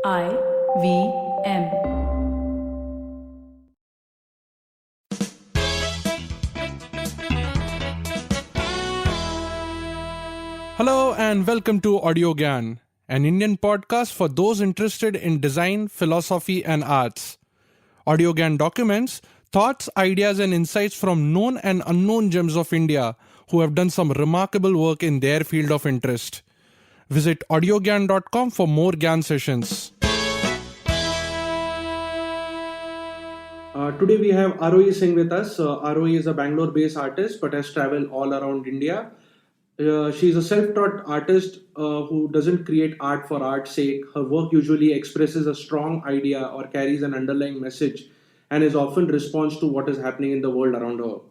IVM. Hello and welcome to Audio Gyan, an Indian podcast for those interested in design, philosophy and arts. Audio Gyan documents thoughts, ideas and insights from known and unknown gems of India who have done some remarkable work in their field of interest. Visit audiogyan.com for more Gyan sessions. Today we have Aarohi Singh with us. Aarohi is a Bangalore-based artist but has traveled all around India. She's a self-taught artist who doesn't create art for art's sake. Her work usually expresses a strong idea or carries an underlying message and is often response to what is happening in the world around her.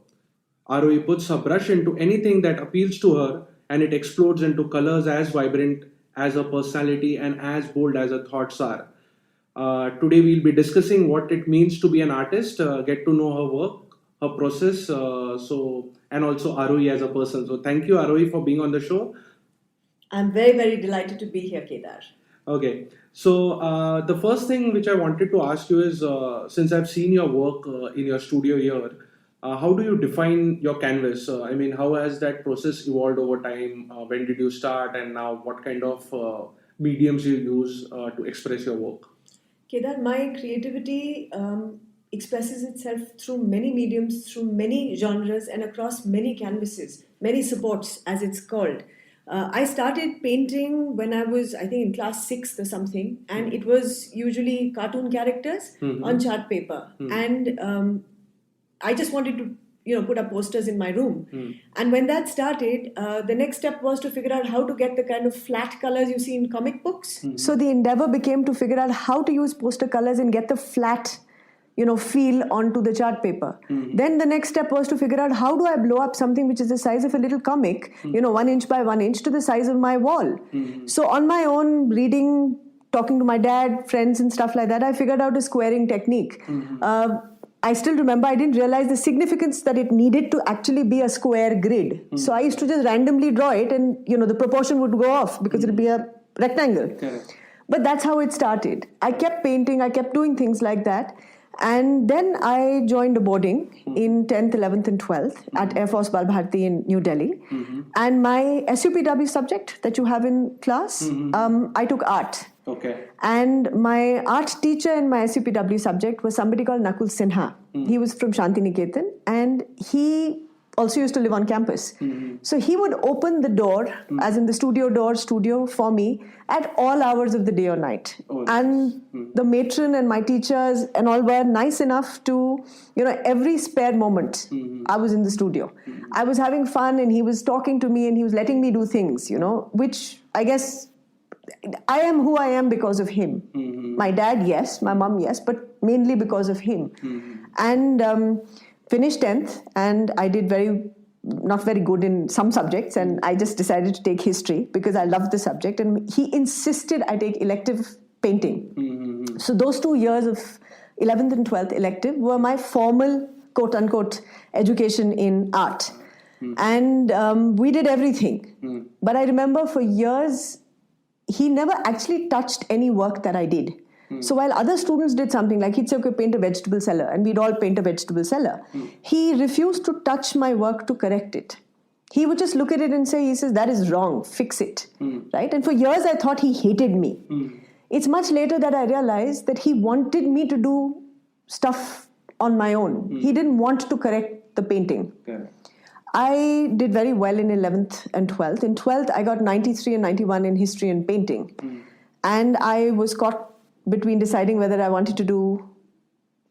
Aarohi puts her brush into anything that appeals to her and it explodes into colors as vibrant as her personality and as bold as her thoughts are. Today we'll be discussing what it means to be an artist, get to know her work, her process, and also Aarohi as a person. So thank you, Aarohi, for being on the show. I'm very, very delighted to be here, Kedar. Okay, so the first thing which I wanted to ask you is, since I've seen your work in your studio here, how do you define your canvas? How has that process evolved over time? When did you start, and now what kind of mediums you use to express your work? Kedar, my creativity expresses itself through many mediums, through many genres, and across many canvases, many supports, as it's called. I started painting when I was, I think, in class 6th or something, and it was usually cartoon characters on chart paper. And I just wanted to, put up posters in my room. And when that started, the next step was to figure out how to get the kind of flat colors you see in comic books. So the endeavor became to figure out how to use poster colors and get the flat feel onto the chart paper. Then the next step was to figure out how do I blow up something which is the size of a little comic, 1 inch by 1 inch to the size of my wall. So on my own, reading, talking to my dad, friends and stuff like that, I figured out a squaring technique. I still remember I didn't realize the significance that it needed to actually be a square grid. So I used to just randomly draw it and, the proportion would go off because it would be a rectangle. Correct. But that's how it started. I kept painting, I kept doing things like that. And then I joined a boarding in 10th, 11th and 12th at Air Force Balbharti in New Delhi. And my SUPW subject that you have in class, I took art. Okay. And my art teacher in my SUPW subject was somebody called Nakul Sinha. He was from Shantiniketan and he also used to live on campus. So he would open the door, as in the studio for me at all hours of the day or night. And the matron and my teachers and all were nice enough to, every spare moment I was in the studio. I was having fun and he was talking to me and he was letting me do things, which I guess I am who I am because of him. My dad, yes. My mom, yes. But mainly because of him. And finished 10th and I did not very good in some subjects and I just decided to take history because I loved the subject and he insisted I take elective painting. So those 2 years of 11th and 12th elective were my formal quote-unquote education in art. And we did everything. But I remember for years he never actually touched any work that I did. So while other students did something like he'd say, okay, paint a vegetable cellar, and we'd all paint a vegetable cellar, he refused to touch my work to correct it. He would just look at it and say, he says, that is wrong, fix it, right? And for years I thought he hated me. It's much later that I realized that he wanted me to do stuff on my own. He didn't want to correct the painting. I did very well in 11th and 12th. In 12th, I got 93 and 91 in history and painting. And I was caught between deciding whether I wanted to do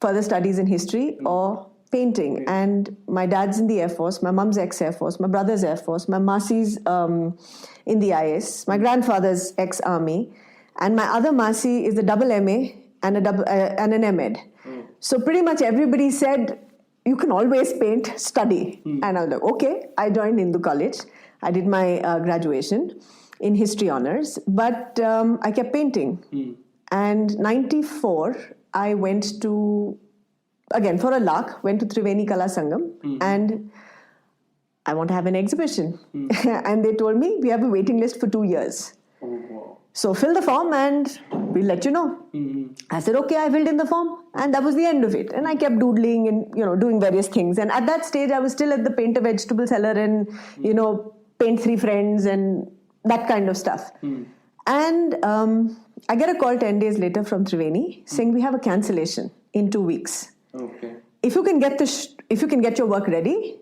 further studies in history or painting. And my dad's in the Air Force, my mum's ex-Air Force, my brother's Air Force, my Masi's in the IS, my grandfather's ex-Army, and my other Masi is a double MA and an MEd. So pretty much everybody said, you can always paint, study. And I was like, okay. I joined Hindu College. I did my graduation in history honors, but I kept painting. And 94, I went to, again for a lark, went to Triveni Kala Sangam and I want to have an exhibition. And they told me, we have a waiting list for 2 years. So fill the form and we'll let you know. I said, okay, I filled in the form, and that was the end of it. And I kept doodling and, doing various things. And at that stage, I was still at the paint a vegetable seller and, paint 3 friends and that kind of stuff. And I get a call 10 days later from Triveni saying, we have a cancellation in 2 weeks. Okay. If you can get your work ready,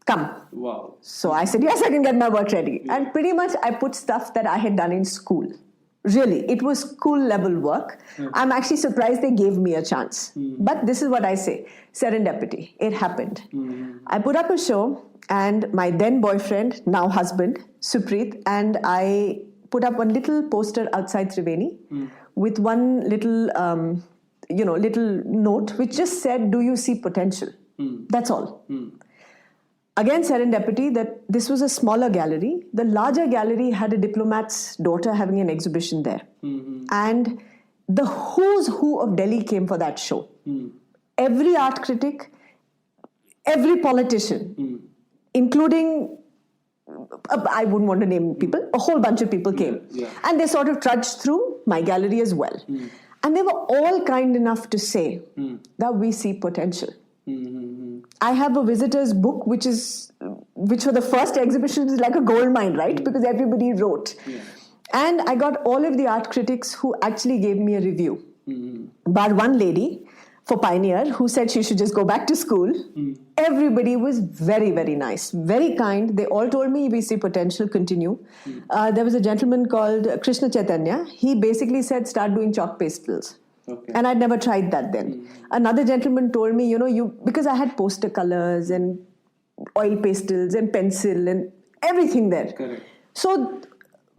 come. Wow. So I said, yes, I can get my work ready. Yeah. And pretty much I put stuff that I had done in school. Really, it was school level work. Yeah. I'm actually surprised they gave me a chance. But this is what I say, serendipity. It happened. I put up a show, and my then boyfriend, now husband, Supreet, and I put up one little poster outside Triveni with one little, little note which just said, do you see potential? That's all. Again, serendipity that this was a smaller gallery. The larger gallery had a diplomat's daughter having an exhibition there. And the who's who of Delhi came for that show. Every art critic, every politician, including, I wouldn't want to name people, a whole bunch of people came. Yeah. And they sort of trudged through my gallery as well. And they were all kind enough to say that we see potential. I have a visitor's book, which for the first exhibition is like a gold mine, right? Because everybody wrote. Yeah. And I got all of the art critics who actually gave me a review. But one lady for Pioneer who said she should just go back to school. Everybody was very, very nice, very kind. They all told me we see potential, continue. There was a gentleman called Krishna Chaitanya. He basically said start doing chalk pastels. Okay. And I'd never tried that then. Another gentleman told me, because I had poster colors and oil pastels and pencil and everything there. Correct. So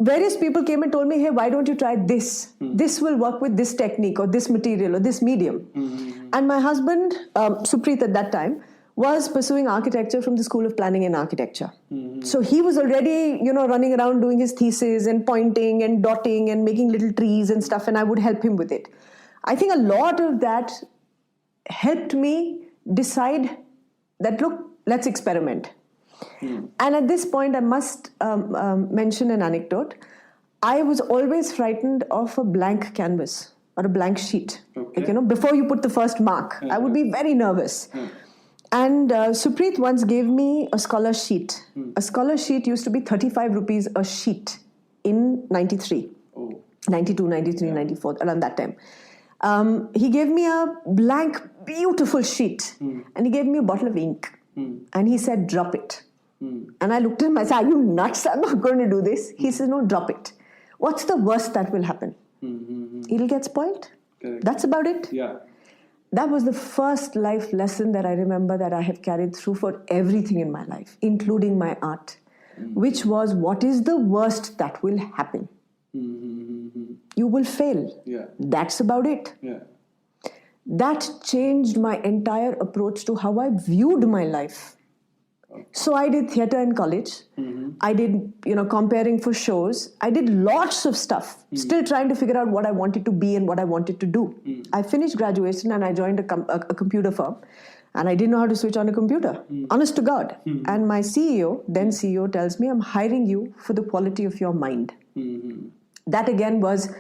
various people came and told me, hey, why don't you try this? This will work with this technique or this material or this medium. And my husband, Supreet at that time, was pursuing architecture from the School of Planning and Architecture. So he was already, running around doing his thesis and pointing and dotting and making little trees and stuff, and I would help him with it. I think a lot of that helped me decide that, look, let's experiment. And at this point, I must mention an anecdote. I was always frightened of a blank canvas or a blank sheet. Okay. Like, before you put the first mark, I would be very nervous. And Supreet once gave me a scholar sheet. A scholar sheet used to be 35 rupees a sheet in 93, 92, 93, 94, around that time. He gave me a blank, beautiful sheet, and he gave me a bottle of ink, and he said, drop it. And I looked at him, I said, are you nuts? I'm not going to do this. He says, no, drop it. What's the worst that will happen? It'll get spoiled. Correct. That's about it. Yeah. That was the first life lesson that I remember that I have carried through for everything in my life, including my art, which was, what is the worst that will happen? You will fail. Yeah. That's about it. Yeah. That changed my entire approach to how I viewed my life. Okay. So I did theatre in college. I did, comparing for shows. I did lots of stuff, still trying to figure out what I wanted to be and what I wanted to do. I finished graduation and I joined a computer firm. And I didn't know how to switch on a computer, honest to God. And my then CEO, tells me, I'm hiring you for the quality of your mind. That again was,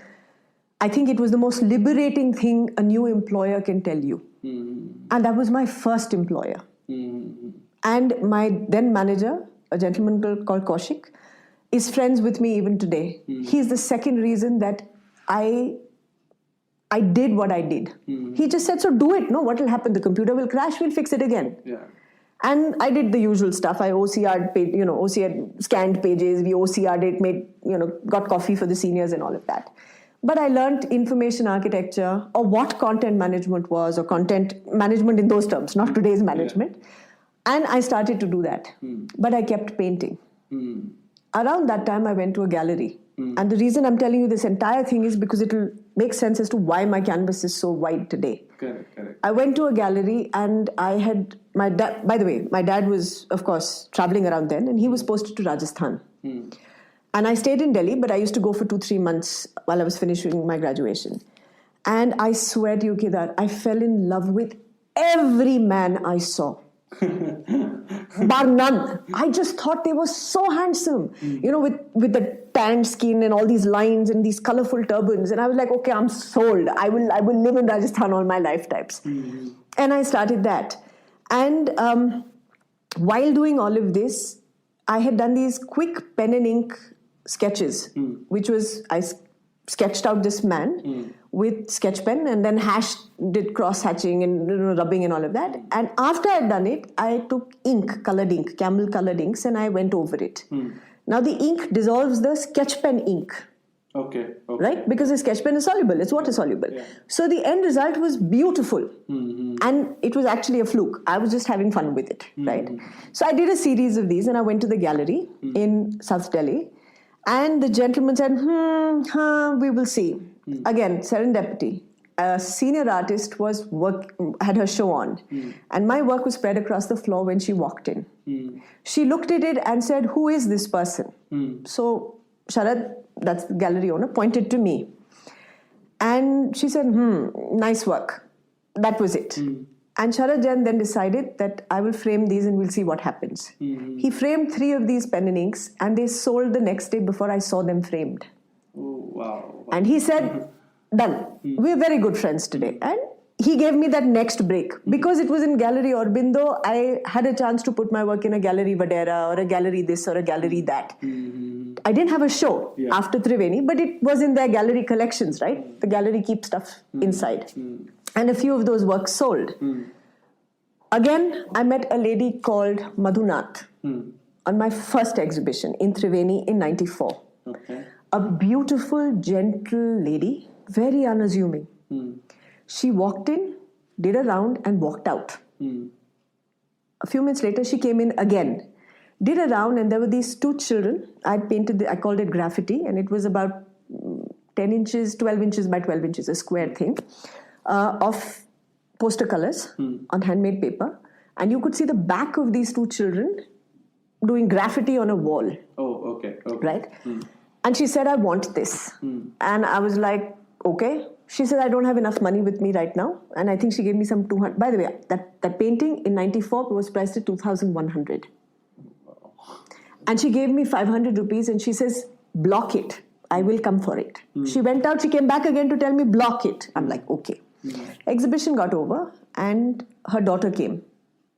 I think it was the most liberating thing a new employer can tell you. And that was my first employer. And my then manager, a gentleman called Kaushik, is friends with me even today. He's the second reason that I did what I did. He just said, so do it. No, what will happen? The computer will crash, we'll fix it again. Yeah. And I did the usual stuff. I OCR'd, OCR scanned pages, we OCR'd it, got coffee for the seniors and all of that. But I learned information architecture, or what content management was, or content management in those terms, not today's management. Yeah. And I started to do that. But I kept painting. Around that time, I went to a gallery. And the reason I'm telling you this entire thing is because it will make sense as to why my canvas is so wide today. Correct. I went to a gallery and I had my dad, by the way, my dad was, of course, traveling around then, and he was posted to Rajasthan. And I stayed in Delhi, but I used to go for 2-3 months while I was finishing my graduation. And I swear to you, Kedar, I fell in love with every man I saw. bar none. I just thought they were so handsome, with the tanned skin and all these lines and these colorful turbans. And I was like, okay, I'm sold. I will live in Rajasthan all my lifetimes. And I started that. And while doing all of this, I had done these quick pen and ink sketches, which was, I sketched out this man with sketch pen and then did cross hatching and rubbing and all of that. And after I'd done it, I took ink, colored ink, camel colored inks, and I went over it. Now the ink dissolves the sketch pen ink. Okay. Right? Because the sketch pen is soluble, it's water soluble. Yeah. So the end result was beautiful. And it was actually a fluke. I was just having fun with it, right? So I did a series of these and I went to the gallery in South Delhi. And the gentleman said, we will see. Again, serendipity. A senior artist had her show on. And my work was spread across the floor when she walked in. She looked at it and said, who is this person? So Sharad, that's the gallery owner, pointed to me. And she said, nice work. That was it. And Sharad Jain then decided that I will frame these and we'll see what happens. He framed 3 of these pen and inks and they sold the next day before I saw them framed. Oh, wow. And he said, done. We're very good friends today. And he gave me that next break. Because it was in Gallery Aurobindo, I had a chance to put my work in a Gallery Vadera or a gallery this or a gallery that. I didn't have a show after Triveni, but it was in their gallery collections, right? The gallery keeps stuff inside. And a few of those works sold. Again, I met a lady called Madhunath on my first exhibition in Triveni in 94. Okay. A beautiful, gentle lady, very unassuming. She walked in, did a round and walked out. A few minutes later, she came in again, did a round, and there were these 2 children. I called it graffiti, and it was about 10 inches, 12 inches by 12 inches, a square thing, of poster colors on handmade paper. And you could see the back of these 2 children doing graffiti on a wall. Oh, okay. Right? And she said, I want this. And I was like, okay. She said, I don't have enough money with me right now. And I think she gave me some 200. By the way, that painting in 94 was priced at 2,100. And she gave me 500 rupees and she says, block it. I will come for it. She went out, she came back again to tell me, block it. I'm like, okay. Exhibition got over and her daughter came.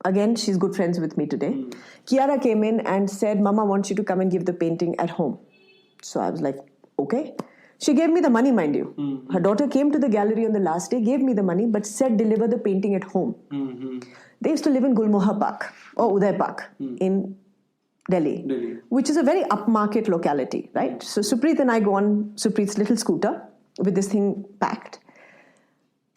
Again, she's good friends with me today. Kiara came in and said, Mama wants you to come and give the painting at home. So I was like, okay. She gave me the money, mind you. Her daughter came to the gallery on the last day, gave me the money, but said deliver the painting at home. They used to live in Gulmohar Park, or Uday Park, in Delhi, which is a very upmarket locality, right? So Supreet and I go on Supreet's little scooter with this thing packed.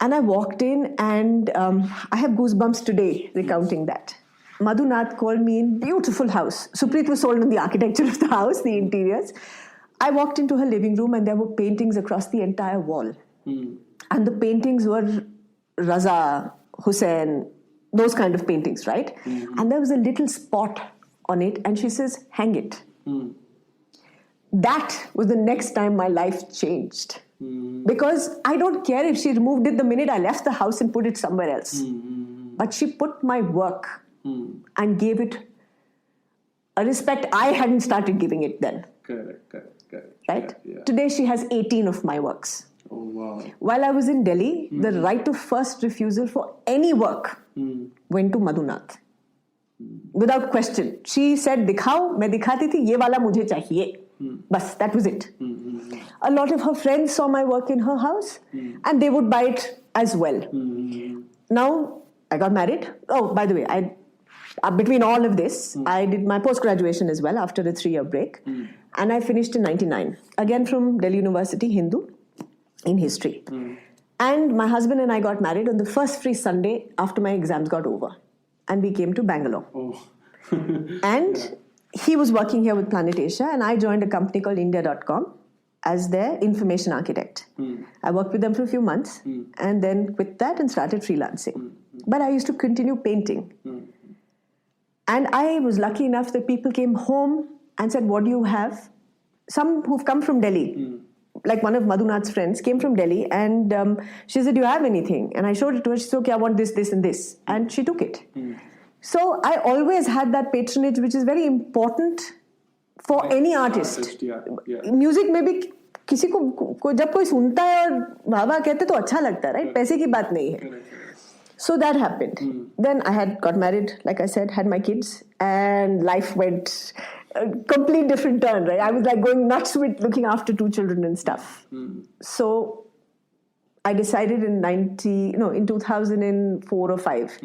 And I walked in and I have goosebumps today recounting that. Madhunath called me in, beautiful house. Supreet was sold on the architecture of the house, the interiors. I walked into her living room and there were paintings across the entire wall. And the paintings were Raza, Hussain, those kind of paintings, right? And there was a little spot on it and she says, hang it. That was the next time my life changed. Because I don't care if she removed it the minute I left the house and put it somewhere else. But she put my work and gave it a respect I hadn't started giving it then. Correct. Right? Yeah. Today she has 18 of my works. Oh, wow. While I was in Delhi, the right of first refusal for any work went to Madhunath. Without question. She said, dikhao, main dikhati thi, ye wala mujhe chahiye. Bas, that was it. A lot of her friends saw my work in her house and they would buy it as well. Now, I got married. Oh, by the way, between all of this, I did my post-graduation as well after a 3-year break. And I finished in 99. Again from Delhi University, Hindu, in history. And my husband and I got married on the first free Sunday after my exams got over. And we came to Bangalore. Oh. And he was working here with Planet Asia and I joined a company called India.com as their information architect. I worked with them for a few months and then quit that and started freelancing. But I used to continue painting. And I was lucky enough that people came home and said, what do you have? Some who've come from Delhi, like one of Madhunath's friends came from Delhi and she said, do you have anything? And I showed it to her. She said, okay, I want this, this and this. And she took it. So I always had that patronage, which is very important for any artist. Music में भी किसी को जब कोई सुनता है और वाह वाह कहते तो अच्छा लगता है, right? पैसे की बात नहीं है. So that happened. Then I had got married, like I said, had my kids, and life went a complete different turn, right? I was like going nuts with looking after 2 children and stuff. So I decided in 2004 or 5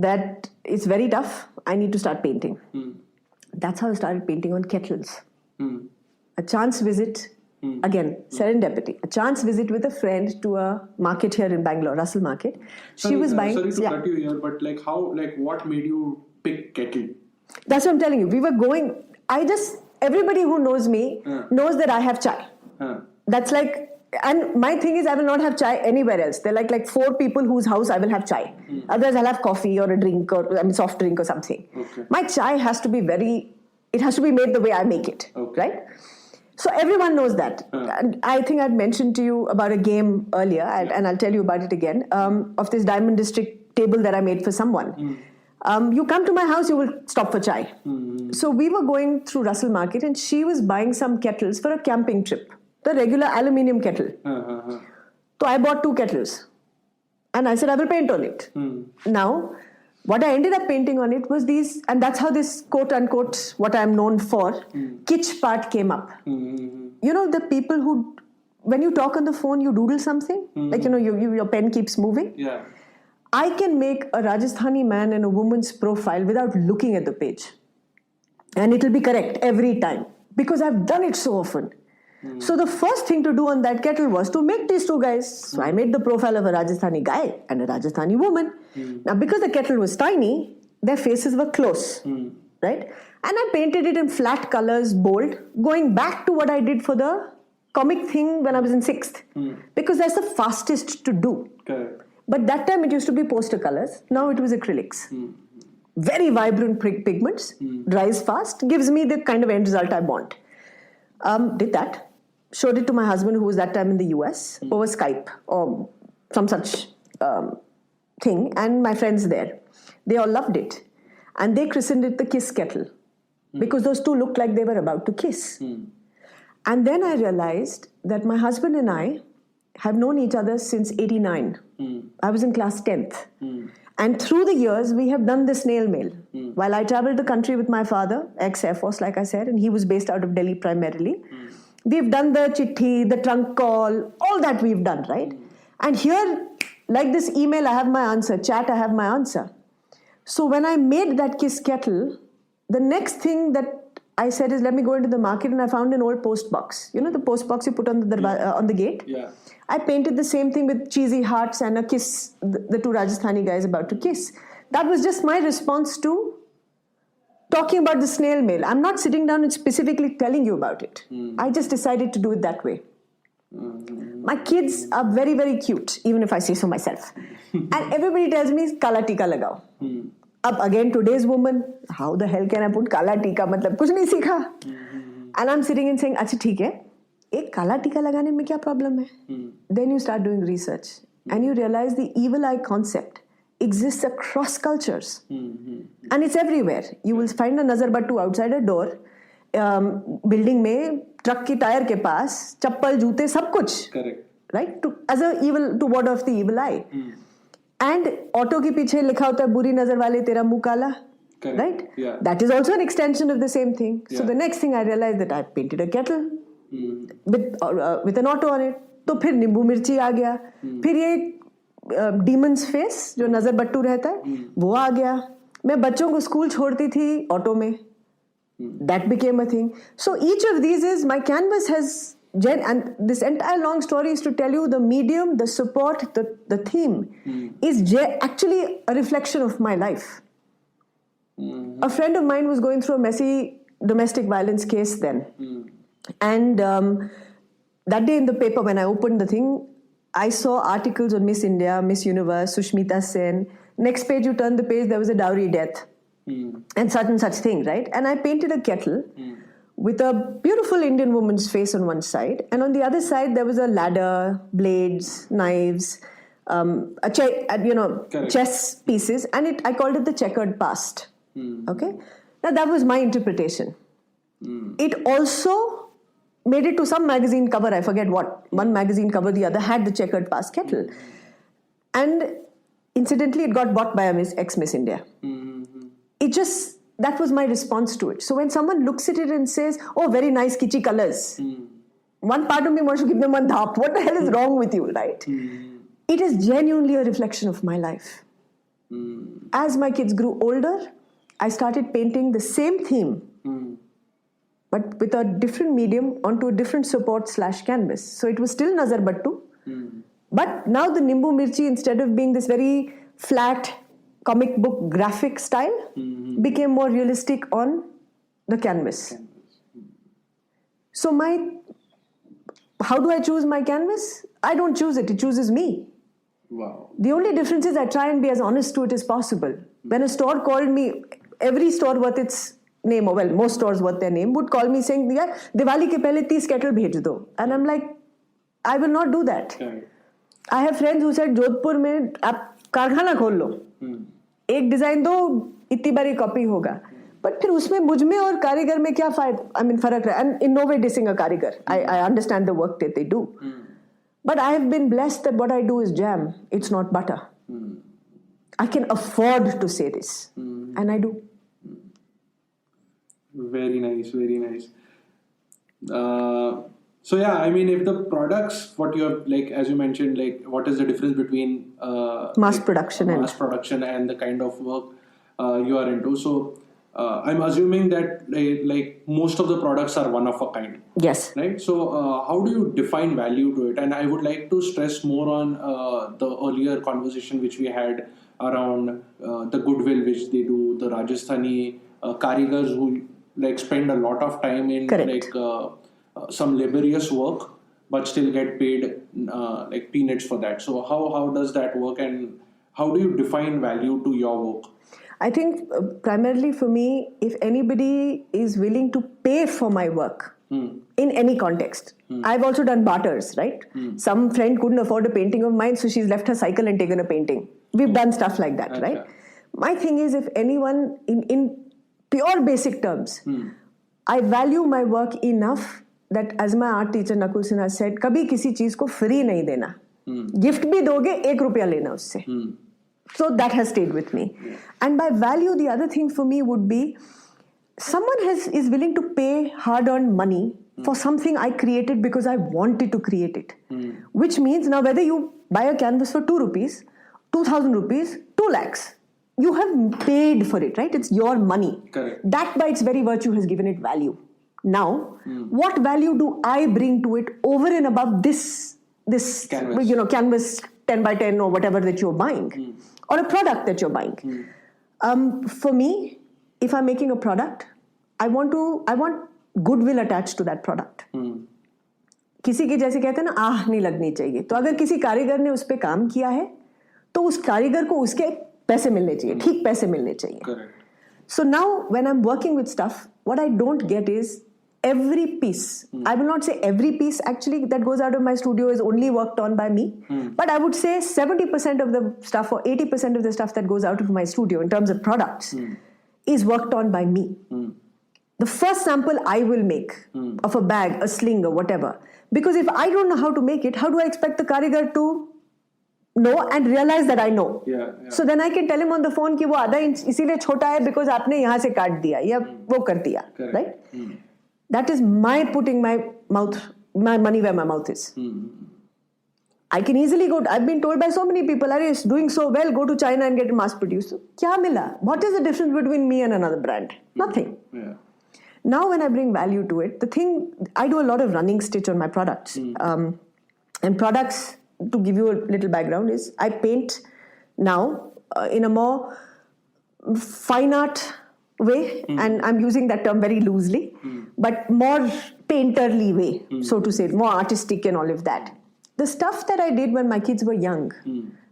that it's very tough. I need to start painting. That's how I started painting on kettles. A chance visit. Again, serendipity. A chance visit with a friend to a market here in Bangalore, Russell Market. She was buying. Sorry to cut you here, but what made you pick kettle? That's what I'm telling you. We were going. Everybody who knows me knows that I have chai. That's like, and my thing is, I will not have chai anywhere else. There are like 4 people whose house I will have chai. Otherwise, I'll have coffee or a drink or soft drink or something. Okay. My chai has to be it has to be made the way I make it, right? So everyone knows that. And I think I'd mentioned to you about a game earlier, and I'll tell you about it again, of this Diamond District table that I made for someone. You come to my house, you will stop for chai. So we were going through Russell Market, and she was buying some kettles for a camping trip. The regular aluminium kettle. So I bought 2 kettles. And I said, I will paint on it. Now, what I ended up painting on it was these, and that's how this quote-unquote, what I'm known for, kitsch part came up. You know, the people who, when you talk on the phone, you doodle something, like, your pen keeps moving. Yeah. I can make a Rajasthani man and a woman's profile without looking at the page. And it'll be correct every time, because I've done it so often. So the first thing to do on that kettle was to make these 2 guys. So I made the profile of a Rajasthani guy and a Rajasthani woman. Now, because the kettle was tiny, their faces were close, right? And I painted it in flat colors, bold, going back to what I did for the comic thing when I was in 6th. Because that's the fastest to do. Correct. But that time it used to be poster colors. Now it was acrylics. Very vibrant pigments, dries fast, gives me the kind of end result I want. Did that. Showed it to my husband, who was that time in the US, over Skype or some such thing, and my friends there. They all loved it. And they christened it the Kiss Kettle, because those 2 looked like they were about to kiss. And then I realized that my husband and I have known each other since 89. I was in class 10th. And through the years, we have done the snail mail. While I traveled the country with my father, ex-Air Force, like I said, and he was based out of Delhi primarily. We've done the chitti, the trunk call, all that we've done, right? And here, like this email, I have my answer. Chat, I have my answer. So when I made that Kiss Kettle, the next thing that I said is, let me go into the market, and I found an old post box. You know the post box you put on the gate? Yeah. I painted the same thing with cheesy hearts and a kiss, the 2 Rajasthani guys about to kiss. That was just my response to talking about the snail mail. I'm not sitting down and specifically telling you about it. I just decided to do it that way. My kids are very, very cute, even if I say so myself. And everybody tells me, kala tika lagao. Up again, today's woman, how the hell can I put kala tika? Matlab, kuch nahi sikha. And I'm sitting and saying, acha, theek hai. Ek kala tika lagane mein kya problem hai? Then you start doing research. And you realize the evil eye concept exists across cultures. And it's everywhere. You will find a nazar battu outside a door, building mein, truck ki tire ke paas, chappal, joote, sab kuch. Correct. Right? To ward off the evil eye. And auto ke piche likha hota hai, buri nazar wale tera muh kala. Correct. Right? Yeah. That is also an extension of the same thing. Yeah. So the next thing I realized that I painted a kettle with an auto on it. तो फिर नींबू मिर्ची आ गया, फिर ये demons face जो नजर बट्टू रहता है वो आ गया. मैं बच्चों को स्कूल छोड़ती थी ऑटो में. That became a thing. So each of these is my canvas has and this entire long story is to tell you the medium, the support, the theme is actually a reflection of my life. A friend of mine was going through a messy domestic violence case then. And that day in the paper, when I opened the thing, I saw articles on Miss India, Miss Universe, Sushmita Sen. Next page, you turn the page, there was a dowry death. And such and such thing, right? And I painted a kettle with a beautiful Indian woman's face on one side. And on the other side, there was a ladder, blades, knives, Correct. chess pieces, and I called it the checkered past. Okay, now that was my interpretation. It also made it to some magazine cover. I forget what. One magazine cover, the other had the checkered past kettle, and incidentally, it got bought by a ex-Miss India. It just, that was my response to it. So when someone looks at it and says, "Oh, very nice kitschy colors," one part of me wants to give them one dhap. What the hell is wrong with you, right? It is genuinely a reflection of my life. As my kids grew older, I started painting the same theme, but with a different medium onto a different support / canvas. So it was still Nazar Battu, but now the Nimbu Mirchi, instead of being this very flat comic book graphic style, became more realistic on the canvas. So how do I choose my canvas? I don't choose it, it chooses me. Wow. The only difference is I try and be as honest to it as possible. When a store called me, every store worth its name, or well, most stores worth their name, would call me saying, "Yeah, Diwali ke pehle 30 kettle bhej do." And I'm like, I will not do that. Okay. I have friends who said, "Jodhpur mein aap कारखाना खोल लो, एक design दो, इतनी बारी copy होगा." But फिर उसमें मुझ में और कारीगर में क्या फर्क है? And in no way dissing a कारीगर. I understand the work that they do. But I have been blessed that what I do is jam. It's not butter. I can afford to say this. And I do. Very nice, very nice. So yeah, I mean, if the products, what you're like, as you mentioned, like, what is the difference between Mass production and the kind of work you are into? So I'm assuming that like most of the products are one of a kind. Yes. Right. So how do you define value to it? And I would like to stress more on the earlier conversation which we had around the goodwill which they do, the Rajasthani karigars who like spend a lot of time in like some laborious work but still get paid like peanuts for that. So how does that work, and how do you define value to your work? I think primarily for me, if anybody is willing to pay for my work in any context, I've also done barters, right? Some friend couldn't afford a painting of mine, so she's left her cycle and taken a painting. We've done stuff like that, right? My thing is, if anyone, in pure basic terms, I value my work enough that, as my art teacher Nakul Sinha said, कभी किसी चीज को free नहीं देना. Gift भी दोगे, 1 रुपया लेना उससे. So that has stayed with me. And by value, the other thing for me would be, someone is willing to pay hard-earned money for something I created because I wanted to create it. Which means now whether you buy a canvas for 2 rupees, 2,000 rupees, 2 lakhs, you have paid for it, right? It's your money. Correct. That by its very virtue has given it value. Now, what value do I bring to it over and above this canvas, canvas 10 by 10 or whatever that you're buying, or a product that you're buying? For me, if I'm making a product, I want goodwill attached to that product. किसी की जैसे कहते हैं ना, आह नहीं लगनी चाहिए. तो अगर किसी कारीगर ने उस पे काम किया है, तो उस कारीगर को उसके पैसे मिलने चाहिए, ठीक पैसे मिलने चाहिए. Correct. So now when I'm working with stuff, what I don't get is every piece. I will not say every piece actually that goes out of my studio is only worked on by me. But I would say 70% of the stuff or 80% of the stuff that goes out of my studio in terms of products is worked on by me. The first sample I will make of a bag, a sling or whatever. Because if I don't know how to make it, how do I expect the karigar to know and realize that I know? Yeah. So then I can tell him on the phone कि वो आधा inch इसीलिए छोटा है because आपने यहाँ से काट दिया या वो कर दिया, right? That is my putting my money where my mouth is. I can easily go. I've been told by so many people, "Are you doing so well? Go to China and get it mass produced." So, क्या मिला? What is the difference between me and another brand? Nothing. Yeah. Now, when I bring value to it, I do a lot of running stitch on my products. And products, to give you a little background, is I paint now in a more fine art way, and I'm using that term very loosely, but more painterly way, so to say, more artistic and all of that. The stuff that I did when my kids were young,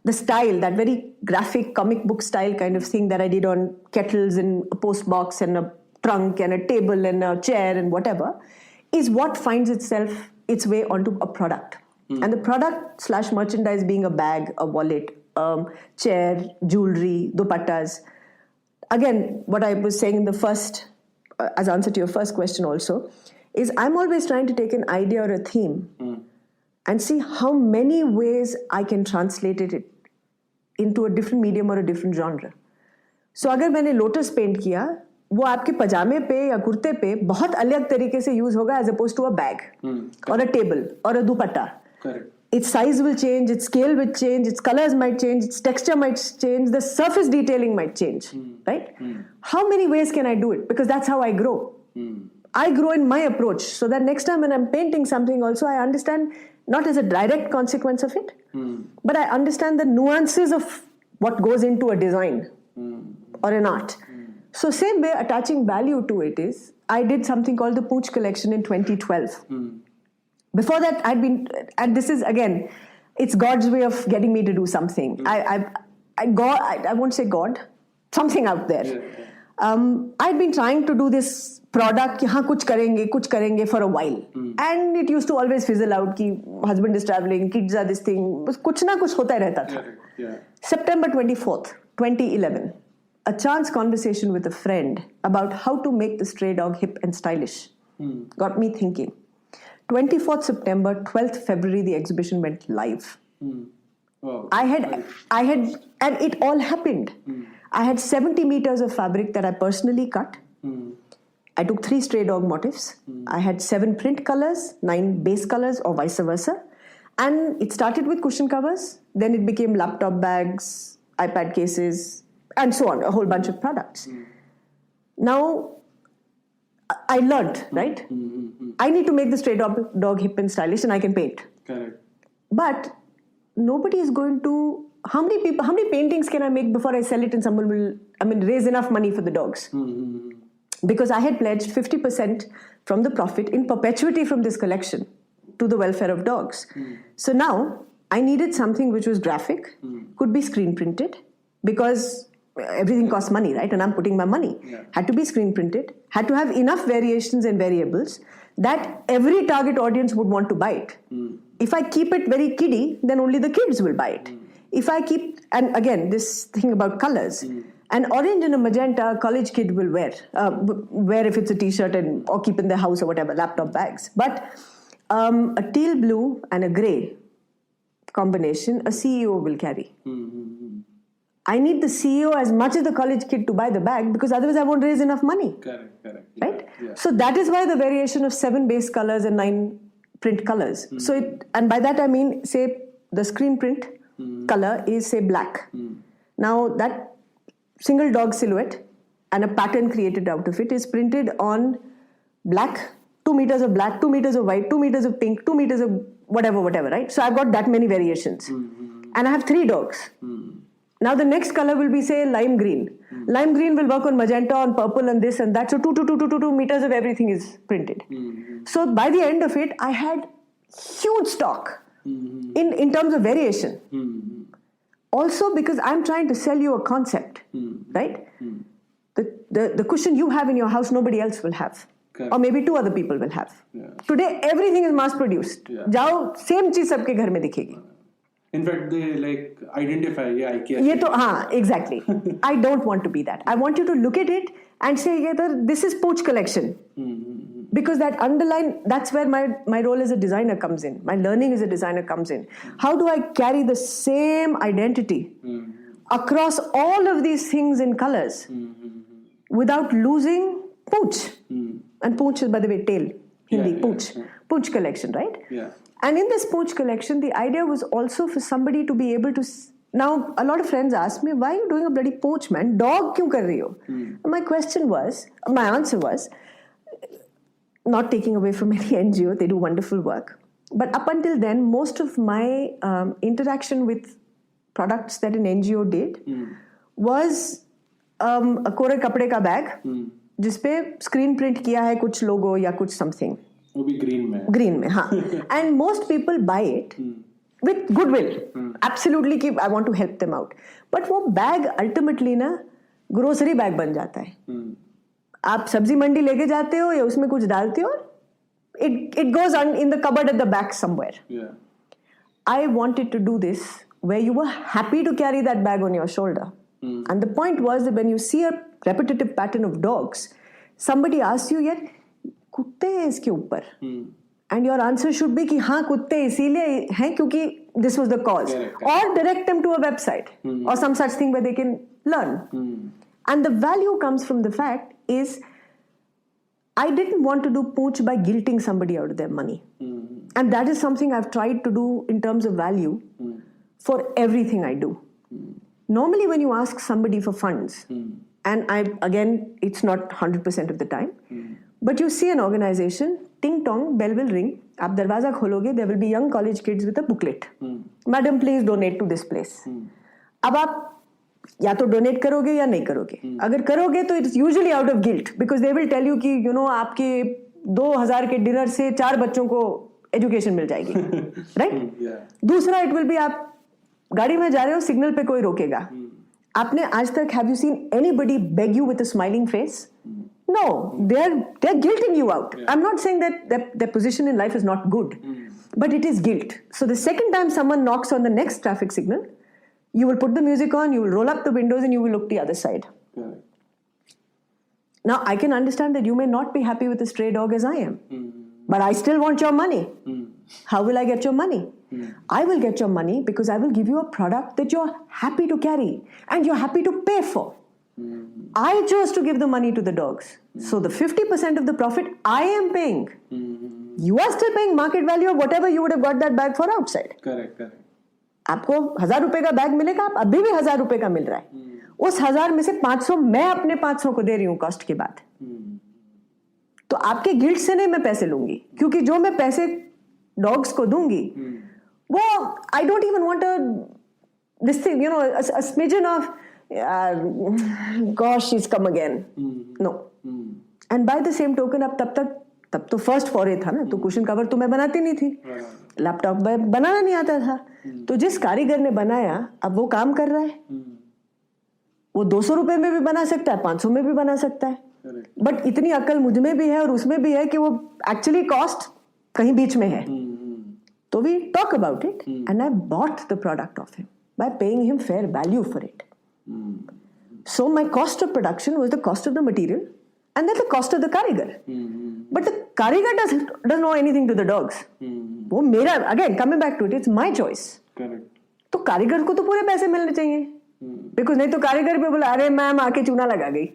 the style, that very graphic comic book style kind of thing that I did on kettles and a post box and a trunk and a table and a chair and whatever, is what finds its way onto a product. And the product / merchandise being a bag, a wallet, chair, jewelry, dupattas. Again, what I was saying in the first, as answer to your first question also, is I'm always trying to take an idea or a theme and see how many ways I can translate it into a different medium or a different genre. So अगर मैंने lotus paint किया, वो आपके पजामे पे या कुर्ते पे बहुत अलग तरीके से यूज होगा as opposed to a bag or a table or a dupatta. Correct. Its size will change, its scale will change, its colors might change, its texture might change, the surface detailing might change, right? How many ways can I do it? Because that's how I grow. I grow in my approach, so that next time when I'm painting something also, I understand not as a direct consequence of it, but I understand the nuances of what goes into a design or an art. So same way, attaching value to it is, I did something called the Pooch collection in 2012. Before that, I'd been, and this is again, it's God's way of getting me to do something. I won't say God, something out there. I'd been trying to do this product, कि हाँ कुछ करेंगे for a while. And it used to always fizzle out कि husband is traveling, kids are this thing, बस कुछ ना कुछ होता ही रहता था. September 24th, 2011. A chance conversation with a friend about how to make the stray dog hip and stylish got me thinking. 24th September, 12th February, the exhibition went live. Wow. I had, and it all happened. I had 70 meters of fabric that I personally cut. I took 3 stray dog motifs. I had 7 print colors, 9 base colors, or vice versa. And it started with cushion covers. Then it became laptop bags, iPad cases, and so on, a whole bunch of products. Now, I learned, right? I need to make the stray dog hip and stylish, and I can paint. Correct. But nobody is going to. How many paintings can I make before I sell it and someone will, raise enough money for the dogs? Because I had pledged 50% from the profit in perpetuity from this collection to the welfare of dogs. So now I needed something which was graphic, could be screen printed, because everything costs money, right? And I'm putting my money. Had to be screen printed, had to have enough variations and variables that every target audience would want to buy it. If I keep it very kiddie, then only the kids will buy it. If I keep, and again, this thing about colors, an orange and a magenta a college kid will wear if it's a t-shirt or keep in their house or whatever, laptop bags. But a teal blue and a grey combination, a CEO will carry. I need the CEO as much as the college kid to buy the bag, because otherwise I won't raise enough money. Correct. Right? Yeah. So that is why the variation of 7 base colors and 9 print colors. So and by that I mean, say the screen print color is, say, black. Now that single dog silhouette and a pattern created out of it is printed on black, 2 meters of black, 2 meters of white, 2 meters of pink, 2 meters of whatever, right? So I've got that many variations. And I have 3 dogs. Now the next color will be, say, lime green. Lime green will work on magenta, on purple, and this and that. So 2 meters of everything is printed. So by the end of it, I had huge stock in terms of variation. Also because I'm trying to sell you a concept, right? The cushion you have in your house, nobody else will have. Correct. Or maybe 2 other people will have. Today, everything is mass produced. Jao, same चीज सबके घर में दिखेगी. In fact, they identify, ये तो हाँ, exactly. I don't want to be that. I want you to look at it and say, this is Pooch collection. Because that that's where my role as a designer comes in. My learning as a designer comes in. How do I carry the same identity across all of these things in colors without losing Pooch? And Pooch is, by the way, tail. Hindi, Pooch. Pooch collection, right? Yeah. And in this Pooch collection, the idea was also for somebody to be able to... Now, a lot of friends ask me, why are you doing a bloody Pooch, man? Dog kyun kar rahi ho? My answer was, not taking away from any NGO, they do wonderful work. But up until then, most of my interaction with products that an NGO did was a कोरे कपड़े का bag जिसपे screen print किया है कुछ logo या कुछ something. वो भी green में हाँ. And most people buy it with goodwill. Absolutely कि I want to help them out. But वो bag ultimately ना grocery bag बन जाता है. आप सब्जी मंडी लेके जाते हो या उसमें कुछ डालते हो, it goes on in the cupboard at the back somewhere. I wanted to do this where you were happy to carry that bag on your shoulder. And the point was that when you see a repetitive pattern of dogs, somebody asks you, यार कुत्ते हैं इसके ऊपर, and your answer should be कि हाँ कुत्ते इसीलिए हैं क्योंकि this was the cause, or direct them to a website or some such thing where they can learn. And the value comes from the fact is I didn't want to do pooch by guilting somebody out of their money. And that is something I've tried to do in terms of value for everything I do. Normally when you ask somebody for funds, and again, it's not 100% of the time, but you see an organization, ting tong, bell will ring, aap darwaza khologe, there will be young college kids with a booklet. Madam, please donate to this place. अब आप या तो donate करोगे या नहीं करोगे. अगर करोगे तो it's usually out of guilt because they will tell you कि यू नो आपके 2000 के डिनर से 4 बच्चों को एजुकेशन मिल जाएगी, राइट? दूसरा इट विल बी आप गाड़ी में जा रहे हो, सिग्नल पे कोई रोकेगा. आपने आज तक have you seen anybody beg you with a smiling face? No, they're guilting you out. I'm not saying that their position in life is not good, but it is guilt. So the second time someone knocks on the next traffic signal, you will put the music on, you will roll up the windows, and you will look the other side. Now, I can understand that you may not be happy with a stray dog as I am, but I still want your money. How will I get your money? I will get your money because I will give you a product that you're happy to carry and you're happy to pay for. I chose to give the money to the dogs. So the 50% of the profit I am paying. You are still paying market value of whatever you would have got that bag for outside. Correct. आपको 1000 रुपए का bag मिलेगा, आप अभी भी 1000 रुपए का मिल रहा है. उस 1000 में से 500 मैं अपने 500 को दे रही हूँ कॉस्ट के बाद. तो आपके गिल्ट से नहीं मैं पैसे लूंगी, क्योंकि जो मैं पैसे डॉग्स को दूंगी वो I don't even want this thing, you know, a smidgen of gosh she's come again. No. And by the same token, अब तब तो फर्स्ट फॉरे था ना, तो कुशन कवर तो मैं बनाती नहीं थी, लैपटॉप में बनाना नहीं आता था. तो जिस कारीगर ने बनाया अब वो काम कर रहा है. वो 200 रुपए में भी बना सकता है, 500 में भी बना सकता है, बट इतनी अक्ल मुझ में भी है और उसमें भी है कि वो एक्चुअली कॉस्ट कहीं बीच में है. तो we talk about it and I bought the product of him by paying him fair value for it. So my cost of production was the cost of the material and then the cost of the karigar. But the karigar doesn't know anything to the dogs. वो मेरा, again coming back to it, it's my choice. Correct. तो कारीगर को तो पूरे पैसे मिलने चाहिए, बिकॉज नहीं तो कारीगर भी बोला अरे मैम आके चूना लगा गई,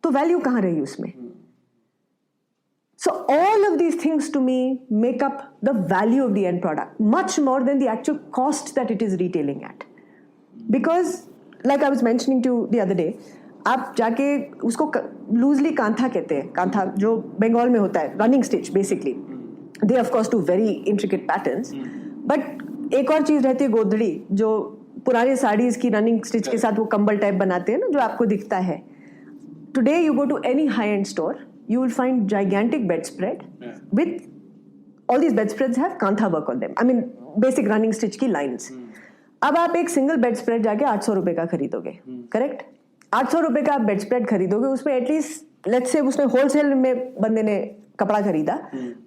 तो वैल्यू कहाँ रही उसमें? So all of these things to me make up the value of the end product much more than the actual cost that it is retailing at. Because like I was mentioning to you the other day, आप जाके उसको loosely kantha कहते हैं, कांथा जो बंगाल में होता है, running stitch basically. They of course do very intricate patterns, but एक और चीज रहती है गोदड़ी, जो पुराने साड़ीज की रनिंग स्टिच के साथ वो कंबल टाइप बनाते हैं ना, जो आपको दिखता है. Today you go to any high end store, you will find gigantic bedspread with all these bedspreads have kantha work on them. I mean basic running stitch की lines. अब आप एक सिंगल बेडस्प्रेड जाके 800 रुपए का खरीदोगे, करेक्ट? 800 रुपए का आप बेडस्प्रेड खरीदोगे, उसमें एटलीस्ट लेट्स से उसने होलसेल में बंदे ने कपड़ा खरीदा,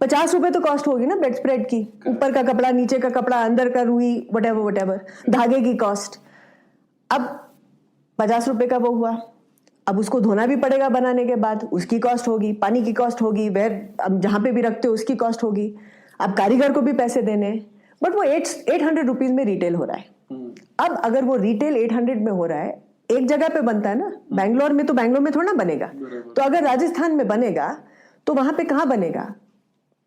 50 रुपए तो कॉस्ट होगी ना बेडस्प्रेड की. ऊपर का कपड़ा, नीचे का कपड़ा, अंदर का रुई, वटेवर धागे की कॉस्ट. अब 50 रुपए का वो हुआ. अब उसको धोना भी पड़ेगा बनाने के बाद, उसकी कॉस्ट होगी, पानी की कॉस्ट होगी, अब जहां पे भी रखते हो उसकी कॉस्ट होगी. अब कारीगर को भी पैसे देने, बट वो 800 रुपीज में रिटेल हो रहा है. अब अगर वो रिटेल 800 में हो रहा है, एक जगह पे बनता है ना, बैंगलोर में, तो बैंगलोर में थोड़ा ना बनेगा. तो अगर राजस्थान में बनेगा तो वहां पे कहाँ बनेगा?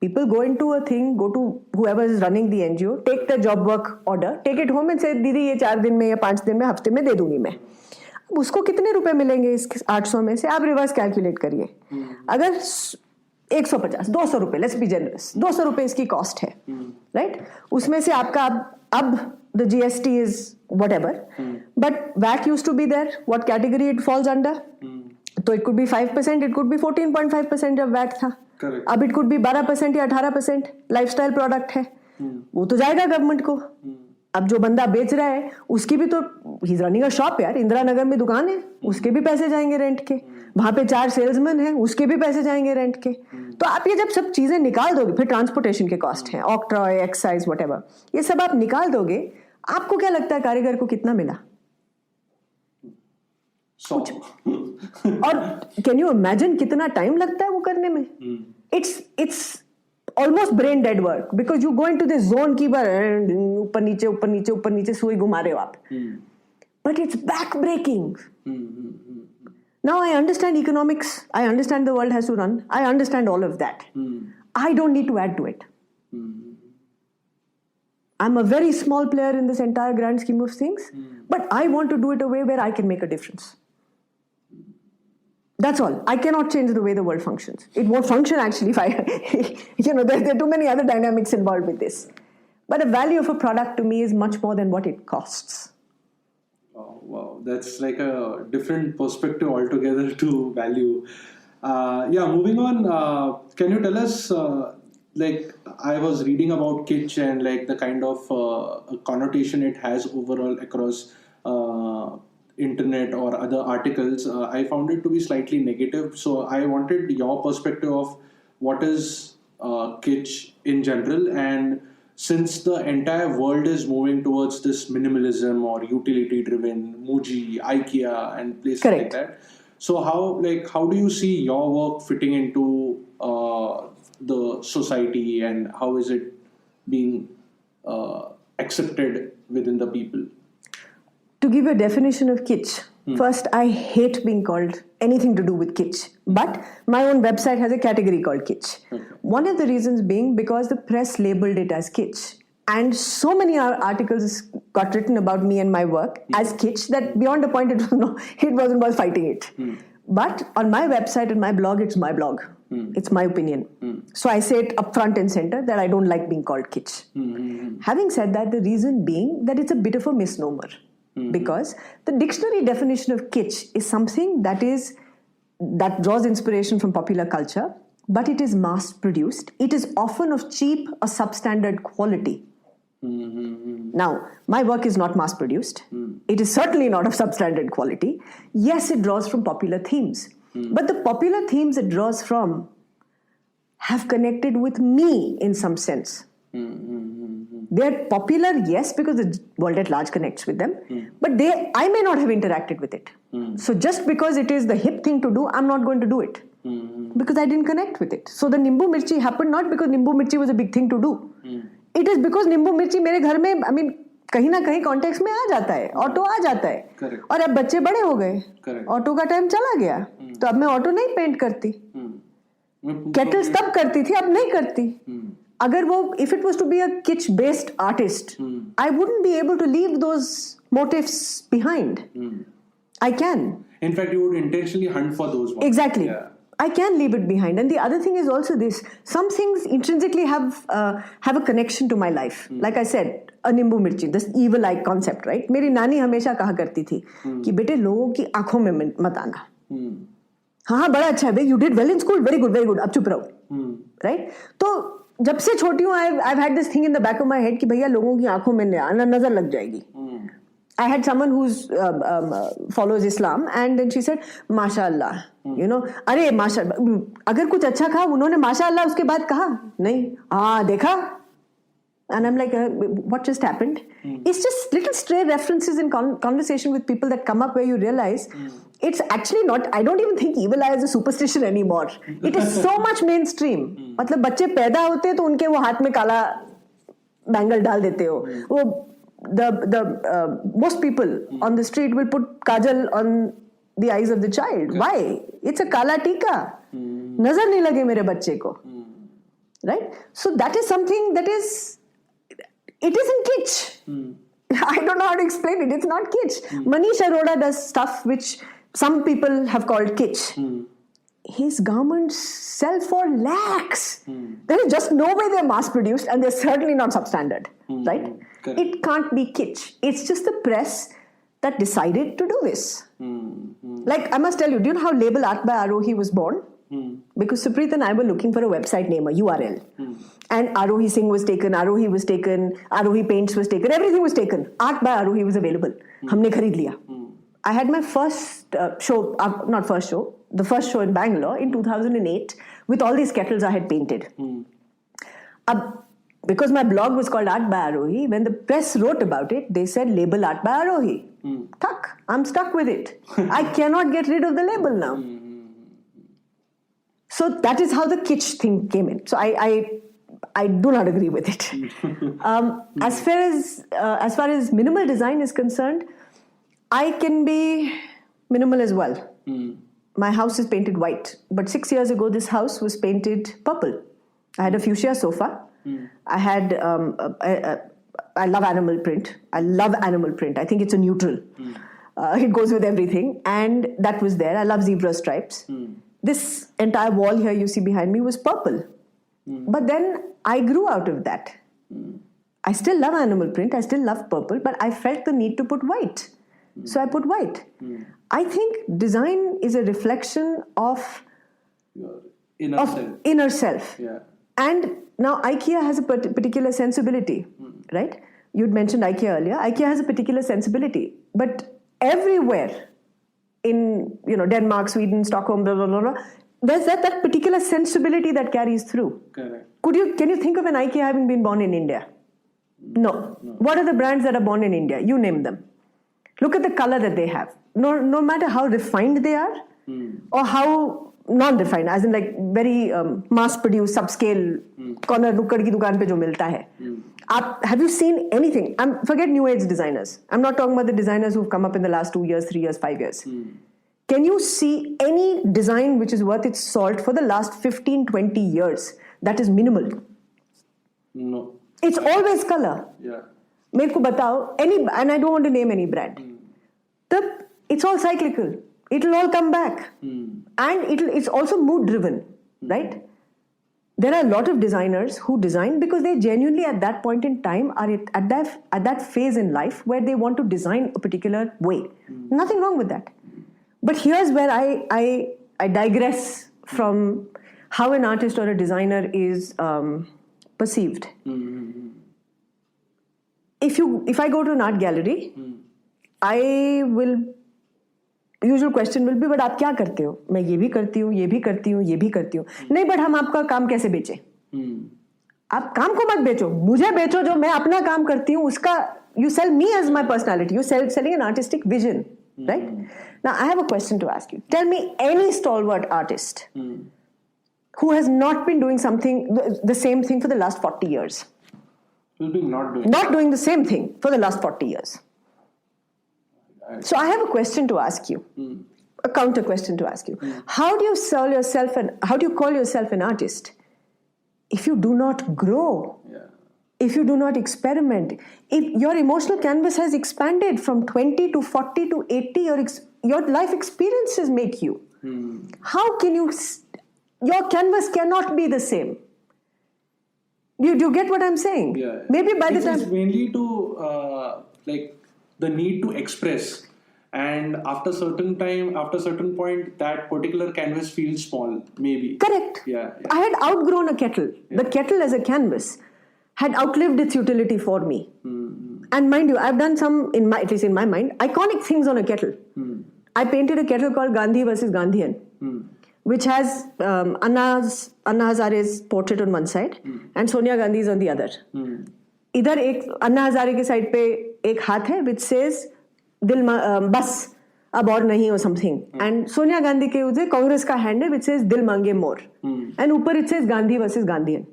People go into a thing, go to whoever is running the NGO, take the job work order, take it home and say दीदी ये 4 दिन में या 5 दिन में, हफ्ते में दे दूंगी मैं. अब उसको कितने रुपए मिलेंगे इस 800 में से? आप रिवर्स कैलकुलेट करिए. अगर 150, 200 रुपए, लेट्स बी जनरस, 200 रुपए इसकी कॉस्ट है, राइट? उसमें से आपका अब the GST is whatever, but VAT used to be there. What category it falls under? तो it could be 5%, it could be 14.5% जब VAT था. Correct. अब it could be 12% या 18%. लाइफस्टाइल प्रोडक्ट है, वो तो जाएगा गवर्नमेंट को. अब जो बंदा बेच रहा है उसकी भी तो he is running a shop यार, इंदिरा नगर में दुकान है, उसके भी पैसे जाएंगे रेंट के, वहां पे 4 सेल्समैन हैं, उसके भी पैसे जाएंगे रेंट के। तो आप ये जब सब चीजें निकाल दोगे, फिर ट्रांसपोर्टेशन के कॉस्ट हैं, ऑक्ट्रॉय, एक्साइज, व्हाटएवर, ये सब आप निकाल दोगे, आपको क्या लगता है कारीगर को कितना मिला? कुछ। और कैन यू इमेजिन कितना टाइम लगता है वो करने में? It's almost brain dead work because you go into this zone की बार ऊपर नीचे ऊपर नीचे ऊपर नीचे सुई घुमा रहे हो आप, but it's back breaking. Now I understand economics, I understand the world has to run, I understand all of that. I don't need to add to it. I'm a very small player in this entire grand scheme of things, but I want to do it a way where I can make a difference. That's all. I cannot change the way the world functions. It won't function actually if I, there are too many other dynamics involved with this. But the value of a product to me is much more than what it costs. Oh, wow. That's like a different perspective altogether to value. Moving on. Can you tell us, like, I was reading about kitsch and like the kind of connotation it has overall across internet or other articles. I found it to be slightly negative, so I wanted your perspective of what is kitsch in general, and since the entire world is moving towards this minimalism or utility driven, Muji, IKEA and places like that, so how do you see your work fitting into the society, and how is it being accepted within the people? To give a definition of kitsch, first, I hate being called anything to do with kitsch. But my own website has a category called kitsch. Okay. One of the reasons being because the press labeled it as kitsch. And so many articles got written about me and my work as kitsch that beyond a point it wasn't worth fighting it. But on my website and my blog, it's my blog. It's my opinion. So I say it up front and center that I don't like being called kitsch. Having said that, the reason being that it's a bit of a misnomer. Because the dictionary definition of kitsch is something that draws inspiration from popular culture, but it is mass produced. It is often of cheap or substandard quality. Now, my work is not mass produced. It is certainly not of substandard quality. Yes, it draws from popular themes. But the popular themes it draws from have connected with me in some sense. They're popular, yes, because the world at large connects with them, but I may not have interacted with it. So just because it is the hip thing to do, I'm not going to do it because I didn't connect with it. So the Nimbu Mirchi happened not because Nimbu Mirchi was a big thing to do. It is because Nimbu Mirchi मेरे घर में, I mean, कहीं ना कहीं context में आ जाता है, auto आ जाता है. Correct. और अब बच्चे बड़े हो गए, ऑटो का टाइम चला गया, तो अब मैं ऑटो नहीं पेंट करती. केटल्स तब करती थी, अब नहीं करती. अगर वो, if it was to be a kitsch based artist, I wouldn't be able to leave those motifs behind. I can. In fact, you would intentionally hunt for those ones. Exactly. Yeah. I can leave it behind. And the other thing is also this: some things intrinsically have a connection to my life. Like I said, a nimbu mirchi, this evil eye concept, right? मेरी नानी हमेशा कहा करती थी कि बेटे लोगों की आंखों में मत आना. हाँ बड़ा अच्छा है, you did well in school, very good, अब चुप रहो, right? तो जब से छोटी हूँ, I've had this thing in the back of my head कि भैया लोगों की आंखों में नजर लग जाएगी. I had someone who's follows Islam, and then she said, "Mashallah, अरे माशाअल्लाह." अगर कुछ अच्छा कहा, उन्होंने माशाअल्लाह उसके बाद कहा नहीं, हाँ देखा. And I'm like, what just happened? It's just little stray references in conversation with people that come up where you realize it's actually not, I don't even think evil eye is a superstition anymore. It is so much mainstream. मतलब बच्चे पैदा होते हैं तो उनके वो हाथ में काला बैंगल डाल देते हो. वो most people on the street will put kajal on the eyes of the child. Why? It's a kala tika. नजर नहीं लगे मेरे बच्चे को. Right? So that is something that is, it isn't kitsch. I don't know how to explain it. It's not kitsch. Manish Arora does stuff which some people have called kitsch. His garments sell for lakhs. There is just no way they're mass produced, and they're certainly not substandard. Right? Correct. It can't be kitsch. It's just the press that decided to do this. Like, I must tell you, do you know how label art by Aarohi was born? Because Supreet and I were looking for a website name, a URL. And Aarohi Singh was taken, Aarohi was taken, Aarohi Paints was taken, everything was taken. Art by Aarohi was available. Humne kharid liya. I had my first the first show in Bangalore in 2008 with all these kettles I had painted. Because my blog was called Art by Aarohi, when the press wrote about it, they said label Art by Aarohi. I'm stuck with it. I cannot get rid of the label now. So that is how the kitsch thing came in. So I do not agree with it. As far as minimal design is concerned, I can be minimal as well. My house is painted white, but 6 years ago this house was painted purple. I had a fuchsia sofa. I had I love animal print. I think it's a neutral. It goes with everything, and that was there. I love zebra stripes. This entire wall here you see behind me was purple. But then I grew out of that. I still love animal print, I still love purple, but I felt the need to put white. So I put white. I think design is a reflection of Your inner self. Yeah. And now IKEA has a particular sensibility, right? You'd mentioned IKEA earlier. IKEA has a particular sensibility, but everywhere in Denmark, Sweden, Stockholm, blah blah blah, blah, there's that particular sensibility that carries through. Correct. Can you think of an IKEA having been born in India? No. What are the brands that are born in India? You name them. Look at the color that they have. No matter how refined they are, or how non-refined, as in like very mass-produced, subscale, corner nukkad ki dukaan pe jo milta hai. Have you seen anything? Forget new age designers. I'm not talking about the designers who've come up in the last 2 years, 3 years, 5 years. Can you see any design which is worth its salt for the last 15, 20 years that is minimal? No. It's always color. Yeah. मेरे को बताओ and I don't want to name any brand. It's all cyclical. It'll all come back. And it's also mood driven, right? There are a lot of designers who design because they genuinely at that point in time are at that phase in life where they want to design a particular way. Nothing wrong with that. But here's where I digress from how an artist or a designer is perceived. If I go to an art gallery, usual question will be, but आप क्या करते हो? मैं ये भी करती हूँ, ये भी करती हूँ, ये भी करती हूँ. नहीं, but हम आपका काम कैसे बेचें? आप काम को मत बेचो, मुझे बेचो जो मैं अपना काम करती हूँ उसका. You sell me as my personality. You're selling an artistic vision, right? Now I have a question to ask you. Tell me any stalwart artist who has not been doing the same thing for the last 40 years. Not doing the same thing for the last 40 years. So I have a question to ask you, a counter question to ask you. How do you call yourself an artist if you do not grow? Yeah. If you do not experiment? If your emotional canvas has expanded from 20 to 40 to 80, your life experiences make you. How can your canvas cannot be the same. Do you get what I'm saying? Yeah. Maybe by the time... It's mainly to the need to express, and after certain point that particular canvas feels small, maybe. Correct. Yeah. I had outgrown a kettle. The kettle as a canvas had outlived its utility for me. And mind you, I've done some, at least in my mind, iconic things on a kettle. I painted a kettle called Gandhi versus Gandhian, which has Anna Hazare's portrait on one side and Sonia Gandhi's on the other. इधर एक अन्ना हजारे के side पे एक हाथ है which says दिल बस अब और नहीं or something, and Sonia Gandhi के उधर कांग्रेस का हैंड है which says दिल मांगे मोर, and ऊपर it says Gandhi versus Gandhian.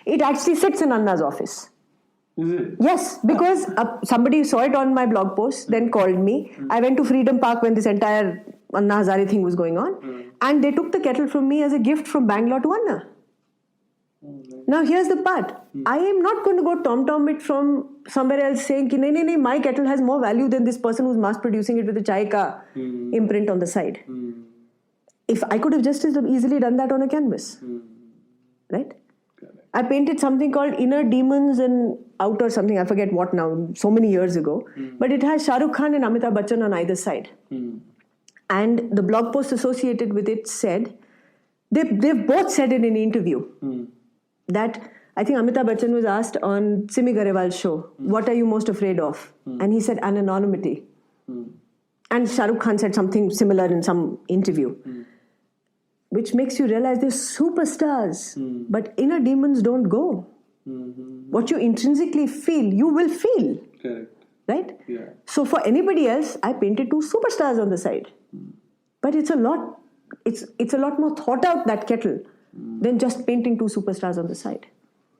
It actually sits in Anna's office. Is it? Yes, because somebody saw it on my blog post, then called me. I went to Freedom Park when this entire Anna Hazare thing was going on, and they took the kettle from me as a gift from Bangalore to Anna. Now here's the part. I am not going to go tom-tom it from somewhere else saying ki nahi, my kettle has more value than this person who's mass producing it with a chai ka imprint on the side. If I could have just as easily done that on a canvas, right? I painted something called Inner Demons and Outer something, I forget what now, so many years ago. But it has Shah Rukh Khan and Amitabh Bachchan on either side. And the blog post associated with it said, they've both said in an interview that I think Amitabh Bachchan was asked on Simi Garewal's show, what are you most afraid of? And he said anonymity. And Shah Rukh Khan said something similar in some interview, which makes you realize they're superstars, but inner demons don't go. What you intrinsically feel, you will feel. Correct. Right? Yeah. So for anybody else, I painted 2 superstars on the side. But it's a lot more thought out, that kettle, than just painting 2 superstars on the side.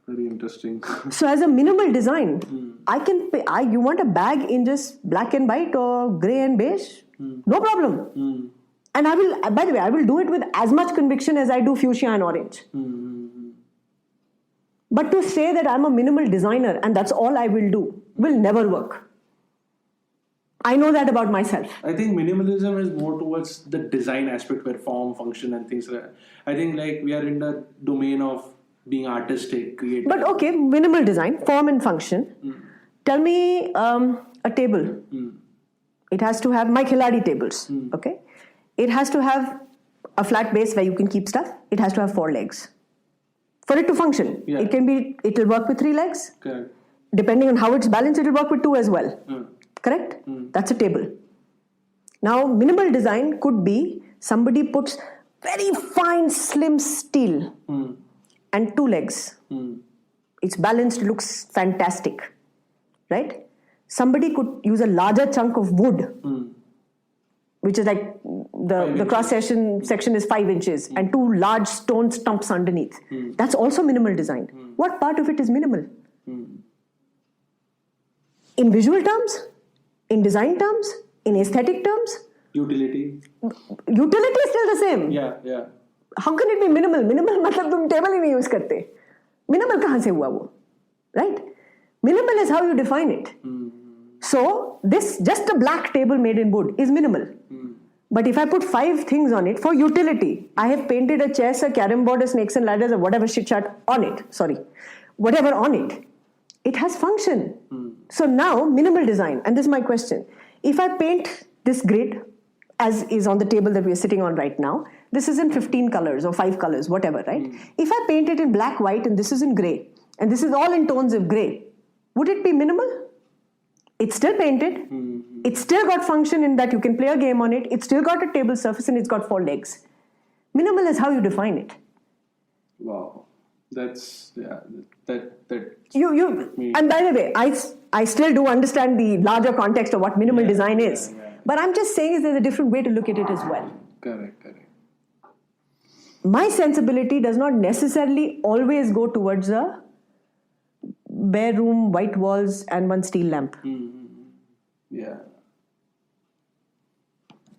Very interesting. So as a minimal design, you want a bag in just black and white or grey and beige? No problem. And by the way, I will do it with as much conviction as I do fuchsia and orange. But to say that I'm a minimal designer and that's all I will do will never work. I know that about myself. I think minimalism is more towards the design aspect where form, function and things like that. I think like we are in the domain of being artistic, creative. But okay, minimal design, form and function. Tell me a table. It has to have my Khiladi tables. Okay? It has to have a flat base where you can keep stuff. It has to have 4 legs. For it to function, Yeah. it will work with 3 legs. Correct. Depending on how it's balanced, it will work with 2 as well. Correct? That's a table. Now, minimal design could be somebody puts very fine, slim steel and 2 legs. It's balanced, looks fantastic. Right? Somebody could use a larger chunk of wood, which is like the cross section is 5 inches, and 2 large stone stumps underneath. That's also minimal design. What part of it is minimal? In visual terms? In design terms? In aesthetic terms? Utility. Utility is still the same. Yeah. How can it be minimal? Minimal मतलब तुम table ही नहीं use करते. Minimal कहाँ से हुआ वो? Right? Minimal is how you define it. So this just a black table made in wood is minimal. But if I put 5 things on it for utility, I have painted a chess, a carom board, a snakes and ladders, or whatever shit chat on it. Whatever on it. It has function. So now, minimal design, and this is my question. If I paint this grid, as is on the table that we are sitting on right now, this is in 15 colors or 5 colors, whatever, right? If I paint it in black, white, and this is in grey, and this is all in tones of grey, would it be minimal? It's still painted. It's still got function in that you can play a game on it. It's still got a table surface and it's got 4 legs. Minimal is how you define it. Wow. That's, that and by the way, I still do understand the larger context of what minimal design is. But I'm just saying is there's a different way to look at it as well. Correct. My sensibility does not necessarily always go towards a bare room, white walls, and 1 steel lamp. Yeah.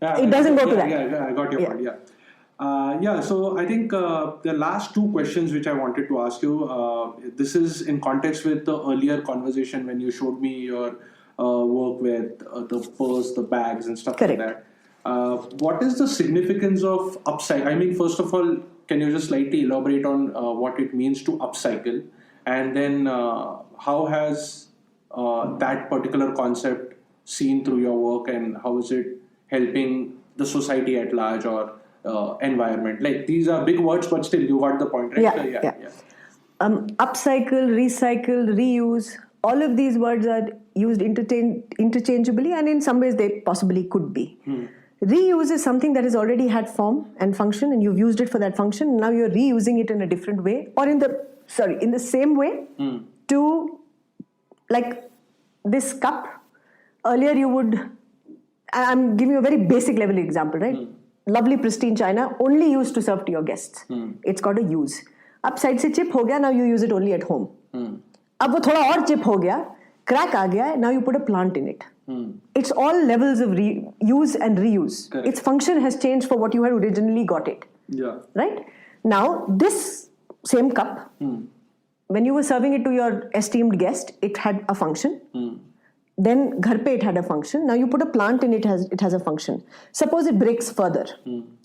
It doesn't go to that. Yeah, I got your point. Yeah. So I think the last 2 questions which I wanted to ask you, this is in context with the earlier conversation when you showed me your work with the purse, the bags and stuff Correct. like that. What is the significance of upcycle? I mean, first of all, can you just slightly elaborate on what it means to upcycle? And then how has that particular concept seen through your work, and how is it helping the society at large or environment? Like, these are big words, but still you got the point, right? Yeah. Upcycle, recycle, reuse, all of these words are used interchangeably, and in some ways they possibly could be. Reuse is something that has already had form and function, and you've used it for that function, and now you're reusing it in a different way, or in the same way to, like this cup. Earlier you would, I'm giving you a very basic level example, right? Lovely pristine china, only used to serve to your guests. It's got a use. Ab side se chip ho gaya, now you use it only at home. Ab wo thoda aur chip ho gaya, crack aa gaya, now you put a plant in it. It's all levels of use and reuse. Correct. Its function has changed for what you had originally got it. Yeah. Right? Now, this same cup, when you were serving it to your esteemed guest, it had a function. Then ghar pe it had a function. Now you put a plant in it, it has a function. Suppose it breaks further,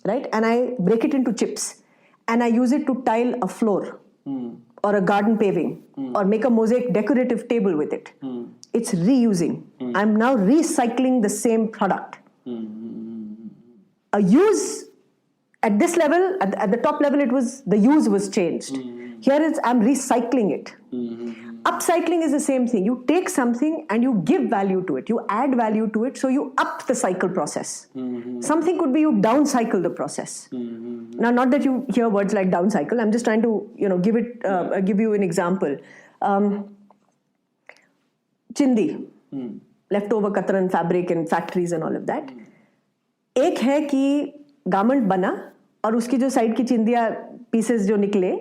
right? And I break it into chips and I use it to tile a floor or a garden paving or make a mosaic decorative table with it. It's reusing. I'm now recycling the same product. A use At this level, at the top level, the use was changed. Here I'm recycling it. Upcycling is the same thing. You take something and you give value to it. You add value to it, so you up the cycle process. Something could be you downcycle the process. Now, not that you hear words like downcycle. I'm just trying to give you an example. Chindi, leftover katran fabric in factories and all of that. एक है कि garment बना और उसकी जो side की चिंदिया pieces जो निकले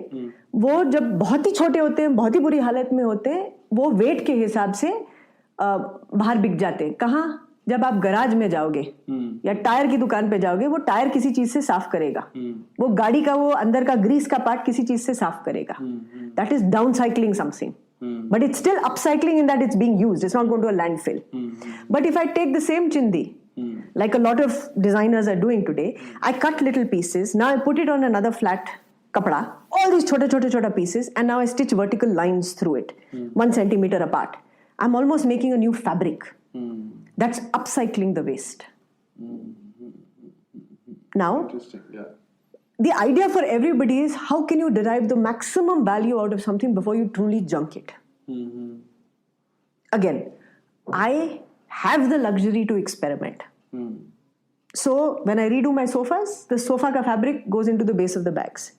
वो जब बहुत ही छोटे होते हैं, बहुत ही बुरी हालत में होते हैं, वो वेट के हिसाब से बाहर बिक जाते हैं. कहाँ? जब आप गराज में जाओगे या टायर की दुकान पे जाओगे, वो टायर किसी चीज से साफ करेगा, वो गाड़ी का वो अंदर का ग्रीस का पार्ट किसी चीज से साफ करेगा. That is down cycling something. But it's still upcycling in that it's being used. It's not going to a landfill. But if I take the same chindi, like a lot of designers are doing today, I cut little pieces. Now I put it on another flat kapda, all these chota pieces, and now I stitch vertical lines through it, 1 centimeter apart. I'm almost making a new fabric. That's upcycling the waste. Now, the idea for everybody is how can you derive the maximum value out of something before you truly junk it. Again, I have the luxury to experiment. So when I redo my sofas, the sofa ka fabric goes into the base of the bags.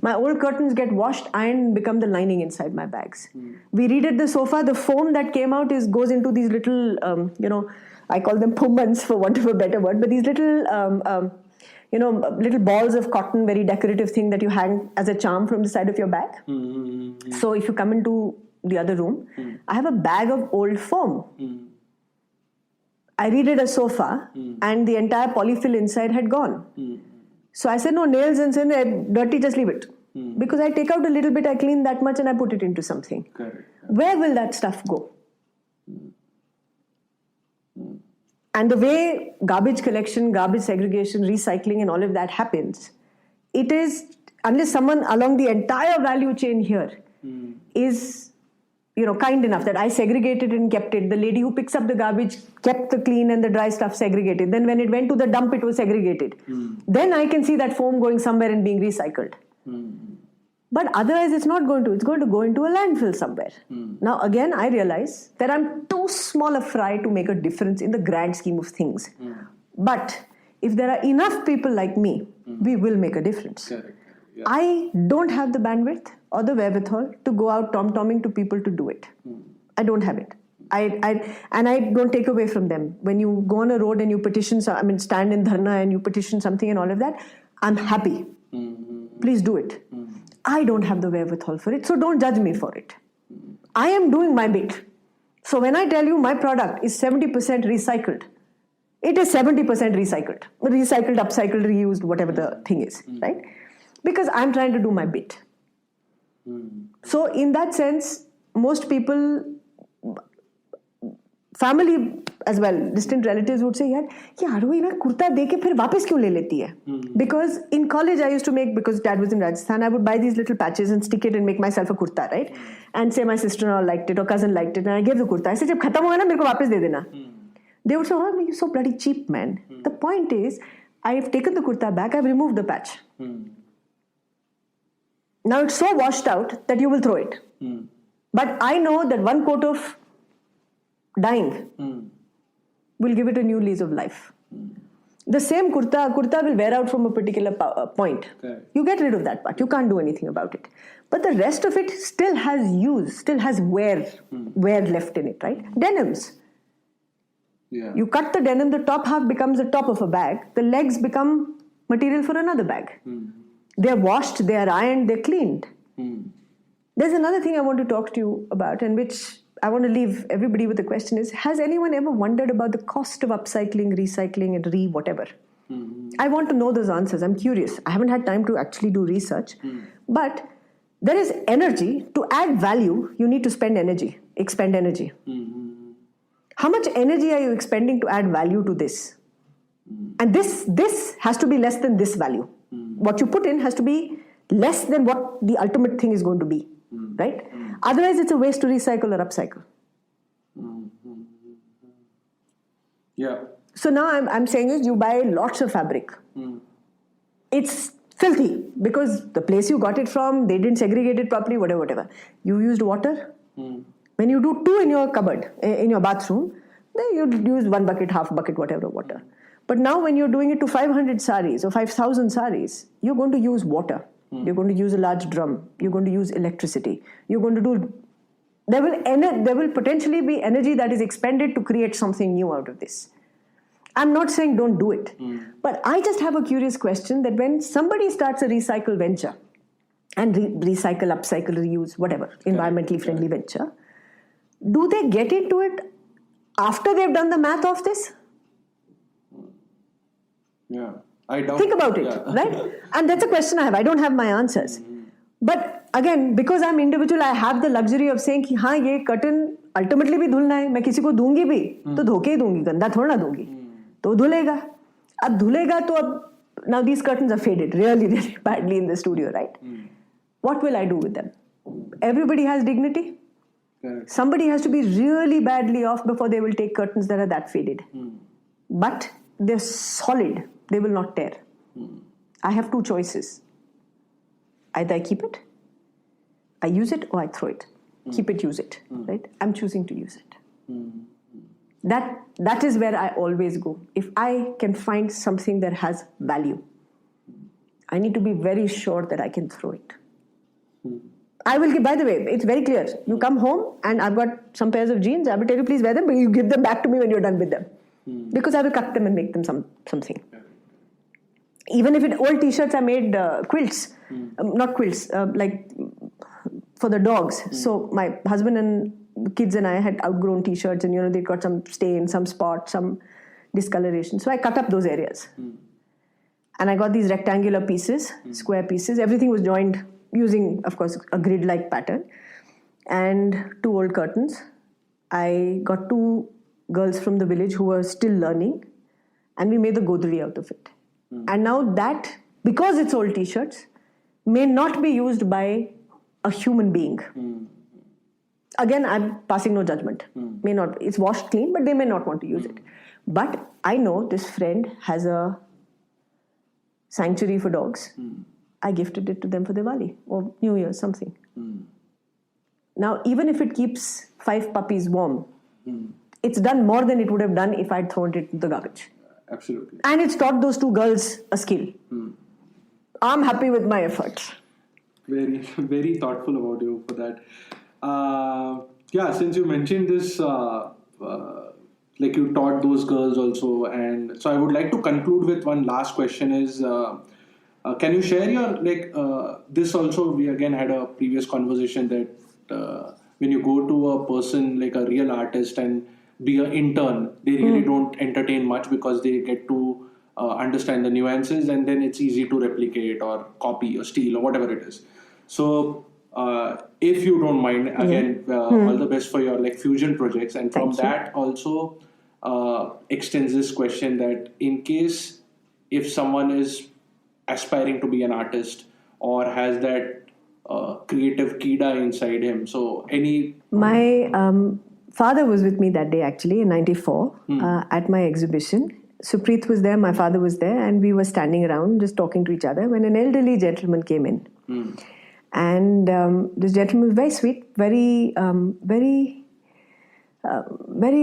My old curtains get washed, ironed, become the lining inside my bags. We redid the sofa, the foam that came out goes into these little, I call them pummans for want of a better word, but these little little balls of cotton, very decorative thing that you hang as a charm from the side of your bag. So if you come into the other room, I have a bag of old foam. I redid a sofa and the entire polyfill inside had gone. So I said, no, nails and dirty, just leave it. Because I take out a little bit, I clean that much and I put it into something. Correct. Where will that stuff go? And the way garbage collection, garbage segregation, recycling and all of that happens, it is, unless someone along the entire value chain here is, kind enough that I segregated and kept it. The lady who picks up the garbage kept the clean and the dry stuff segregated. Then when it went to the dump, it was segregated. Then I can see that foam going somewhere and being recycled. But otherwise, it's not going to. It's going to go into a landfill somewhere. Now, again, I realize that I'm too small a fry to make a difference in the grand scheme of things. But if there are enough people like me, we will make a difference. Correct. Yeah. I don't have the bandwidth or the wherewithal to go out tom-tomming to people to do it. I don't have it. And I don't take away from them. When you go on a road and you petition, stand in dharna and you petition something and all of that, I'm happy. Please do it. I don't have the wherewithal for it, so don't judge me for it. I am doing my bit. So when I tell you my product is 70% recycled, it is 70% recycled. Recycled, upcycled, reused, whatever the thing is, right? Because I'm trying to do my bit. So in that sense, most people, family as well, distant relatives would say, "Yaar, ye Aarohi na kurta deke phir वापस क्यों ले लेती है?" Because in college I used to make, because dad was in Rajasthan, I would buy these little patches and stick it and make myself a kurta, right? And say my sister-in-law liked it or cousin liked it, and I gave the kurta. I said, जब खत्म होगा ना मेरे को वापस दे देना. They would say, "Oh, you're so bloody cheap, man." The point is, I've taken the kurta back, I've removed the patch. Now it's so washed out that you will throw it. But I know that one coat of dyeing will give it a new lease of life. The same kurta will wear out from a particular point. Okay. You get rid of that part. You can't do anything about it. But the rest of it still has use, still has wear left in it, right? Denims. Yeah. You cut the denim, the top half becomes the top of a bag. The legs become material for another bag. They're washed, they're ironed, they're cleaned. There's another thing I want to talk to you about, and which I want to leave everybody with the question is, has anyone ever wondered about the cost of upcycling, recycling, and whatever? I want to know those answers. I'm curious. I haven't had time to actually do research. But there is energy. To add value, you need to expend energy. How much energy are you expending to add value to this? And this has to be less than this value. What you put in has to be less than what the ultimate thing is going to be, right? Otherwise, it's a waste to recycle or upcycle. Yeah. So now I'm saying is, you buy lots of fabric. it's filthy because the place you got it from, they didn't segregate it properly, whatever. You used water. When you do 2 in your cupboard, in your bathroom, then you use 1 bucket, half bucket, whatever water. But now when you're doing it to 500 saris or 5,000 saris, you're going to use water. You're going to use a large drum. You're going to use electricity. You're going to do... There will potentially be energy that is expended to create something new out of this. I'm not saying don't do it. But I just have a curious question that when somebody starts a recycle venture, and recycle, upcycle, reuse, whatever, environmentally friendly venture, do they get into it after they've done the math of this? Yeah, I doubt. Think about it, right? And that's a question I have. I don't have my answers. But again, because I'm individual, I have the luxury of saying कि हाँ ये curtain ultimately भी धुलना है, मैं किसी को दूंगी भी तो धोके ही दूंगी, गंदा थोड़ा ना दूंगी, तो धुलेगा. अब धुलेगा तो अब now these curtains are faded really badly in the studio, right? What will I do with them? Everybody has dignity. Correct. Somebody has to be really badly off before they will take curtains that are that faded. But they're solid. They will not tear. I have 2 choices. Either I keep it, I use it, or I throw it. Keep it, use it. Right? I'm choosing to use it. That is where I always go. If I can find something that has value, I need to be very sure that I can throw it. I will give, by the way, it's very clear. You come home and I've got some pairs of jeans, I will tell you please wear them, but you give them back to me when you're done with them. Because I will cut them and make them something. Even if old t-shirts are made quilts, not quilts, like for the dogs. So my husband and the kids and I had outgrown t-shirts and they got some stain, some spot, some discoloration. So I cut up those areas. And I got these rectangular pieces, square pieces. Everything was joined using, of course, a grid-like pattern. And 2 old curtains. I got 2 girls from the village who were still learning. And we made the godri out of it. And now that, because it's old t-shirts, may not be used by a human being. Again, I'm passing no judgment. May not. It's washed clean, but they may not want to use it. But I know this friend has a sanctuary for dogs. I gifted it to them for Diwali or New Year, something. Now, even if it keeps 5 puppies warm, it's done more than it would have done if I'd thrown it in the garbage. Absolutely. And it's taught those 2 girls a skill. I'm happy with my efforts. Very, very thoughtful about you for that. Yeah, since you mentioned this, like you taught those girls also, and so I would like to conclude with one last question is, can you share your, this also, we again had a previous conversation that when you go to a person like a real artist and be an intern, they really don't entertain much because they get to understand the nuances and then it's easy to replicate or copy or steal or whatever it is. So if you don't mind, again, all the best for your fusion projects. And from that also extends this question that in case if someone is aspiring to be an artist or has that creative kida inside him, so any... My father was with me that day actually in 94 at my exhibition. Supreet was there, my father was there, and we were standing around just talking to each other when an elderly gentleman came in. And this gentleman was very sweet, very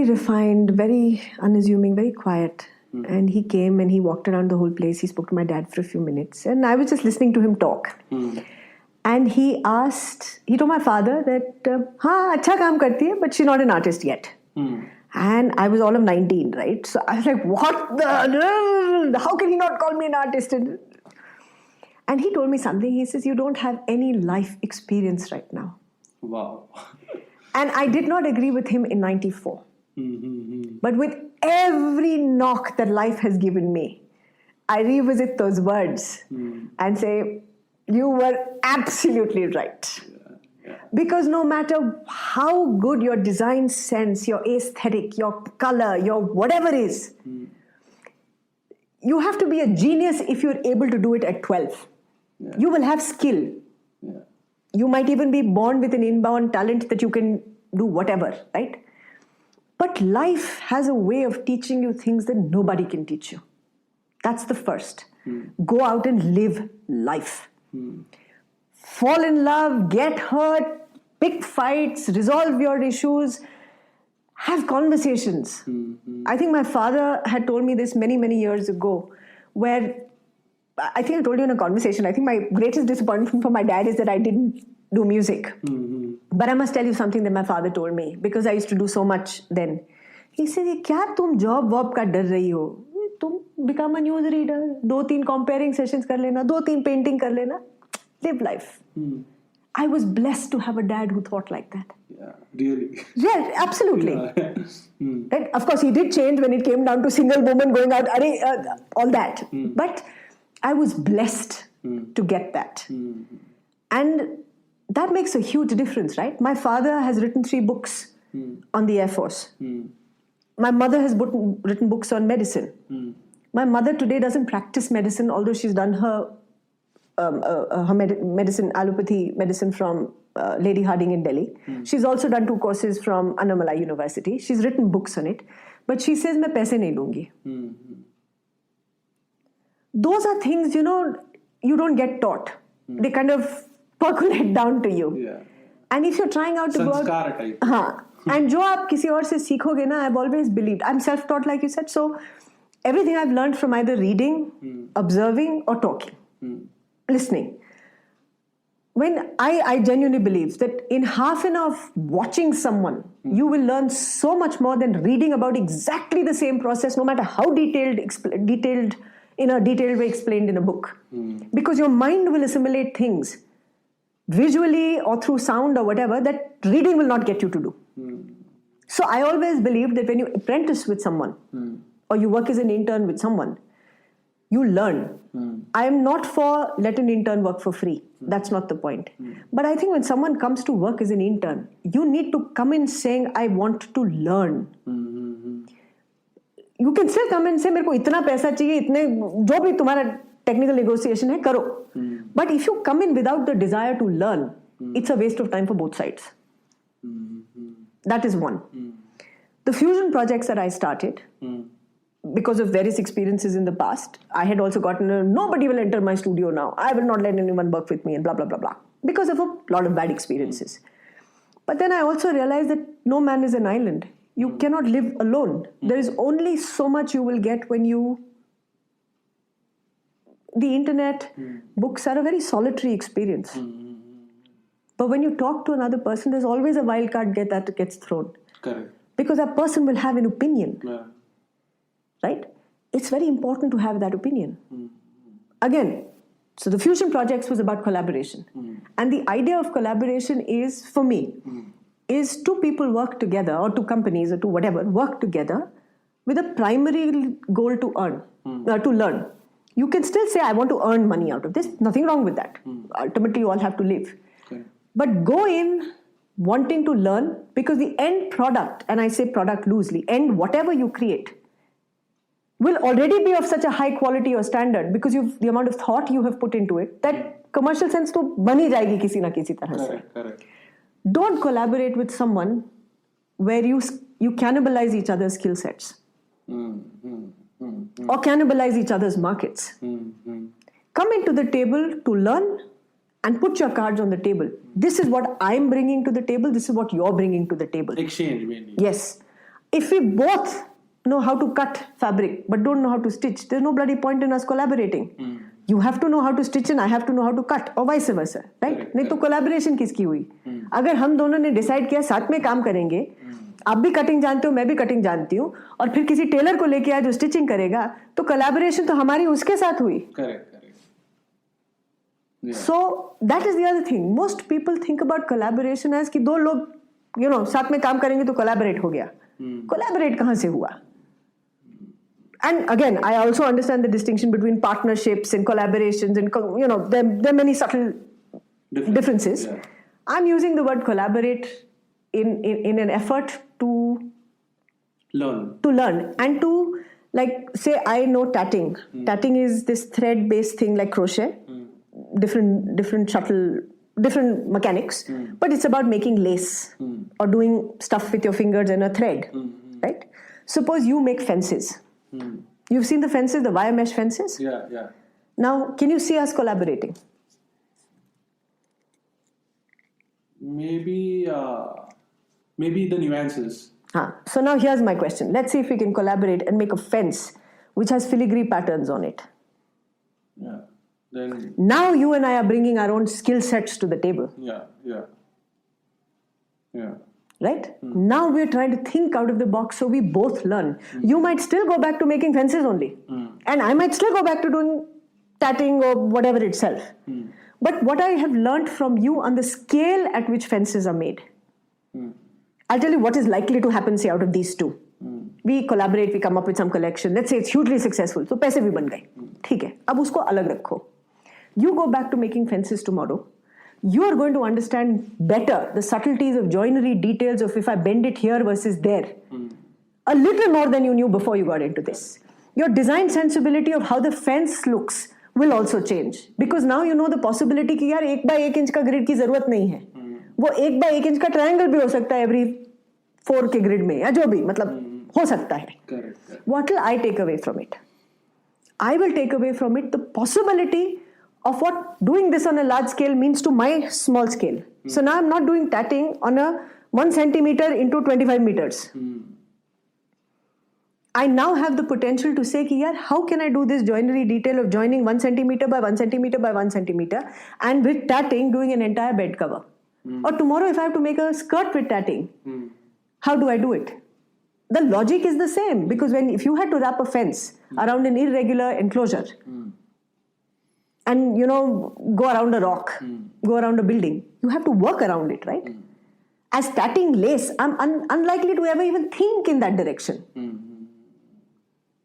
refined, very unassuming, very quiet. And he came and he walked around the whole place. He spoke to my dad for a few minutes. And I was just listening to him talk. And he told my father that, हाँ, अच्छा काम करती है, but she's not an artist yet. And I was all of 19, right? So I was like, what the, how can he not call me an artist? And he told me something. He says, you don't have any life experience right now. Wow. And I did not agree with him in 94. But with every knock that life has given me, I revisit those words and say, you were absolutely right. Because no matter how good your design sense, your aesthetic, your color, your whatever is, you have to be a genius if you're able to do it at 12. You will have skill. You might even be born with an inborn talent that you can do whatever, right? But life has a way of teaching you things that nobody can teach you. That's the first. Go out and live life. Fall in love, get hurt, pick fights, resolve your issues, have conversations. I think my father had told me this many, many years ago, where I think I told you in a conversation, I think my greatest disappointment for my dad is that I didn't do music. But I must tell you something that my father told me, because I used to do so much then. He said, "Kya tum job wob ka dar rahi ho? Tum become a news reader, 2-3 comparing sessions kar lena, 2-3 painting kar lena. Live life." I was blessed to have a dad who thought like that. Yeah, really. Yeah, absolutely. Right? Of course, he did change when it came down to single woman going out, all that. But I was blessed to get that. And that makes a huge difference, right? My father has written 3 books on the Air Force. My mother has written books on medicine. My mother today doesn't practice medicine, although she's done her medicine, allopathy medicine from Lady Harding in Delhi. She's also done 2 courses from Annamalai University. She's written books on it. But she says, "Main paise nahi lungi." Those are things, you don't get taught. They kind of percolate down to you. Yeah. And if you're trying out to go Sanskara type. And जो आप किसी और से सीखोगे ना, I've always believed, I'm self-taught like you said, so everything I've learned from either reading, observing or talking, listening. When I genuinely believe that in half an hour of watching someone, you will learn so much more than reading about exactly the same process, no matter how detailed in a detailed way explained in a book. Because your mind will assimilate things visually or through sound or whatever that reading will not get you to do. So I always believed that when you apprentice with someone or you work as an intern with someone, you learn. I am not for let an intern work for free. That's not the point. But I think when someone comes to work as an intern, you need to come in saying, "I want to learn." You can still come and say, "मेरे को इतना पैसा चाहिए, इतने जो भी तुम्हारा technical negotiation है करो." But if you come in without the desire to learn, it's a waste of time for both sides. That is one. The fusion projects that I started, because of various experiences in the past, I had also gotten nobody will enter my studio now. I will not let anyone work with me and blah, blah, blah, blah. Because of a lot of bad experiences. But then I also realized that no man is an island. You cannot live alone. There is only so much you will get when you... The internet, books are a very solitary experience. But when you talk to another person, there's always a wild card that gets thrown. Correct. Because that person will have an opinion. Yeah. Right? It's very important to have that opinion. Again, so the fusion projects was about collaboration. And the idea of collaboration is, for me, is 2 people work together, or 2 companies, or 2 whatever, work together with a primary goal to earn, to learn. You can still say, "I want to earn money out of this." Nothing wrong with that. Ultimately, you all have to live. Okay. But go in wanting to learn, because the end product, and I say product loosely, whatever you create, will already be of such a high quality or standard, because the amount of thought you have put into it, that commercial sense to bani jayegi kisi na kisi tarah se. Correct. Don't collaborate with someone where you cannibalize each other's skill sets. Or cannibalize each other's markets. Come into the table to learn and put your cards on the table. This is what I'm bringing to the table. This is what you're bringing to the table. Exchange, mainly. Yes. If we both know how to cut fabric but don't know how to stitch, there's no bloody point in us collaborating. You have to know how to stitch and I have to know how to cut, or vice versa, right? नहीं तो collaboration किसकी हुई? अगर हम दोनों ने decide किया साथ में काम करेंगे, आप भी कटिंग जानते हो, मैं भी कटिंग जानती हूँ, और फिर किसी टेलर को लेके आए जो स्टिचिंग करेगा, तो collaboration तो हमारी उसके साथ हुई. Correct. Yeah. So that is the other thing. Most people think about collaboration as कि 2 लोग साथ में काम करेंगे तो collaborate हो गया. Collaborate कहाँ से हुआ? And again, I also understand the distinction between partnerships and collaborations, and there are many subtle differences. Yeah. I'm using the word collaborate in an effort to learn and to, like, say I know tatting. Tatting is this thread-based thing like crochet, different subtle, different mechanics, but it's about making lace or doing stuff with your fingers and a thread, right? Suppose you make fences. You've seen the fences, the wire mesh fences? Yeah. Now, can you see us collaborating? Maybe the nuances. So now here's my question. Let's see if we can collaborate and make a fence which has filigree patterns on it. Yeah. Then. Now you and I are bringing our own skill sets to the table. Yeah. Right? Now we're trying to think out of the box so we both learn. You might still go back to making fences only. And I might still go back to doing tatting or whatever itself. But what I have learned from you on the scale at which fences are made, I'll tell you what is likely to happen, say, out of these two. We collaborate, we come up with some collection. Let's say it's hugely successful. So पैसे भी बन गए. ठीक है. अब उसको अलग रखो. You go back to making fences tomorrow. You are going to understand better the subtleties of joinery details of if I bend it here versus there. A little more than you knew before you got into this. Your design sensibility of how the fence looks will also change. Because now you know the possibility कि यार 1 by 1 inch का grid की जरूरत नहीं है. वो 1 by 1 inch का triangle भी हो सकता है every 4 के grid में या जो भी मतलब हो सकता है. Correct. What will I take away from it? I will take away from it the possibility of what doing this on a large scale means to my small scale. So now I'm not doing tatting on a 1 centimeter into 25 meters. I now have the potential to say, yaar, how can I do this joinery detail of joining 1 centimeter by 1 centimeter by 1 centimeter and with tatting doing an entire bed cover. Or tomorrow if I have to make a skirt with tatting, how do I do it? The logic is the same because if you had to wrap a fence around an irregular enclosure and go around a rock, go around a building, you have to work around it, right? As tatting lace, I'm unlikely to ever even think in that direction.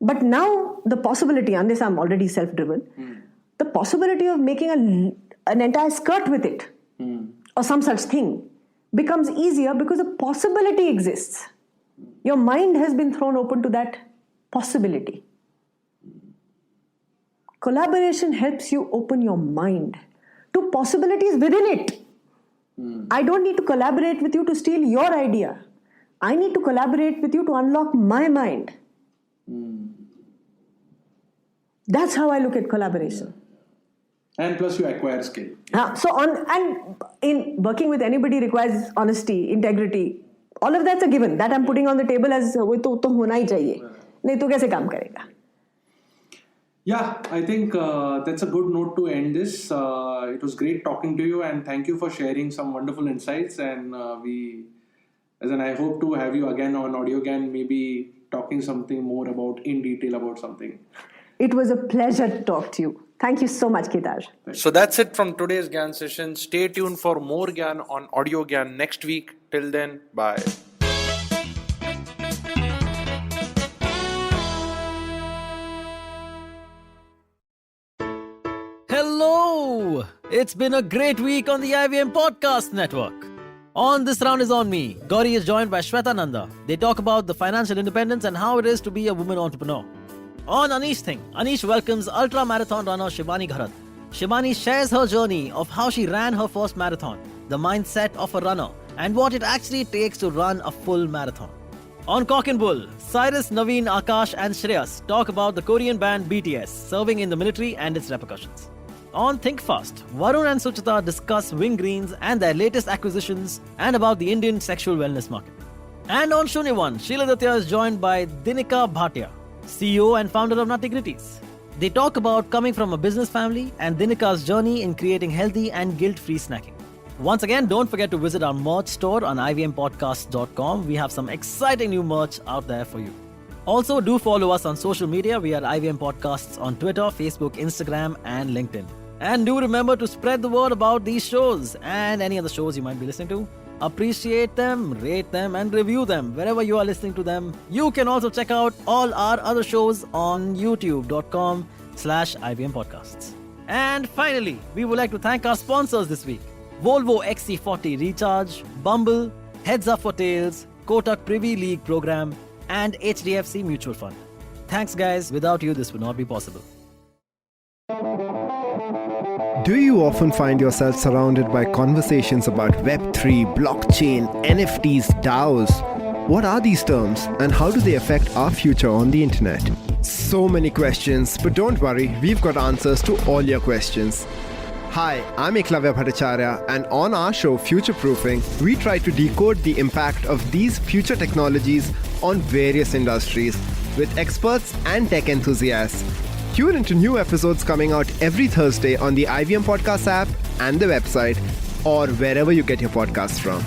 But now the possibility, unless I'm already self-driven, the possibility of making an entire skirt with it or some such thing becomes easier because a possibility exists. Your mind has been thrown open to that possibility. Collaboration helps you open your mind to possibilities within it. I don't need to collaborate with you to steal your idea. I need to collaborate with you to unlock my mind. That's how I look at collaboration. And plus you acquire skill. And in working with anybody requires honesty, integrity. All of that's a given. That I'm putting on the table as वो तो होना ही चाहिए. नहीं तो कैसे काम करेगा? Yeah, I think that's a good note to end this. It was great talking to you and thank you for sharing some wonderful insights. And I hope to have you again on AudioGAN, maybe talking something more in detail about something. It was a pleasure to talk to you. Thank you so much, Kedar. So that's it from today's GAN session. Stay tuned for more GAN on AudioGAN next week. Till then, bye. Hello! It's been a great week on the IVM Podcast Network. On This Round Is On Me, Gauri is joined by Shweta Nanda. They talk about the financial independence and how it is to be a woman entrepreneur. On Anish Thing, Anish welcomes ultra-marathon runner Shivani Gharat. Shivani shares her journey of how she ran her first marathon, the mindset of a runner, and what it actually takes to run a full marathon. On Cock and Bull, Cyrus, Naveen, Akash and Shreyas talk about the Korean band BTS serving in the military and its repercussions. On Think Fast, Varun and Suchita discuss Wing Greens and their latest acquisitions and about the Indian sexual wellness market. And on Shunya One, Sheila Datya is joined by Dinika Bhatia, CEO and founder of Nuttigritties. They talk about coming from a business family and Dinika's journey in creating healthy and guilt-free snacking. Once again, don't forget to visit our merch store on ivmpodcast.com. We have some exciting new merch out there for you. Also, do follow us on social media. We are IVM Podcasts on Twitter, Facebook, Instagram, and LinkedIn. And do remember to spread the word about these shows and any other shows you might be listening to. Appreciate them, rate them, and review them wherever you are listening to them. You can also check out all our other shows on youtube.com/IVM Podcasts. And finally, we would like to thank our sponsors this week. Volvo XC40 Recharge, Bumble, Heads Up for Tails, Kotak Privy League Program, and HDFC Mutual Fund. Thanks guys, without you this would not be possible. Do you often find yourself surrounded by conversations about Web3, blockchain, NFTs, DAOs? What are these terms and how do they affect our future on the internet? So many questions, but don't worry, we've got answers to all your questions. Hi, I'm Eklavya Bhattacharya, and on our show Future Proofing, we try to decode the impact of these future technologies on various industries with experts and tech enthusiasts. Tune into new episodes coming out every Thursday on the IVM Podcast app and the website, or wherever you get your podcasts from.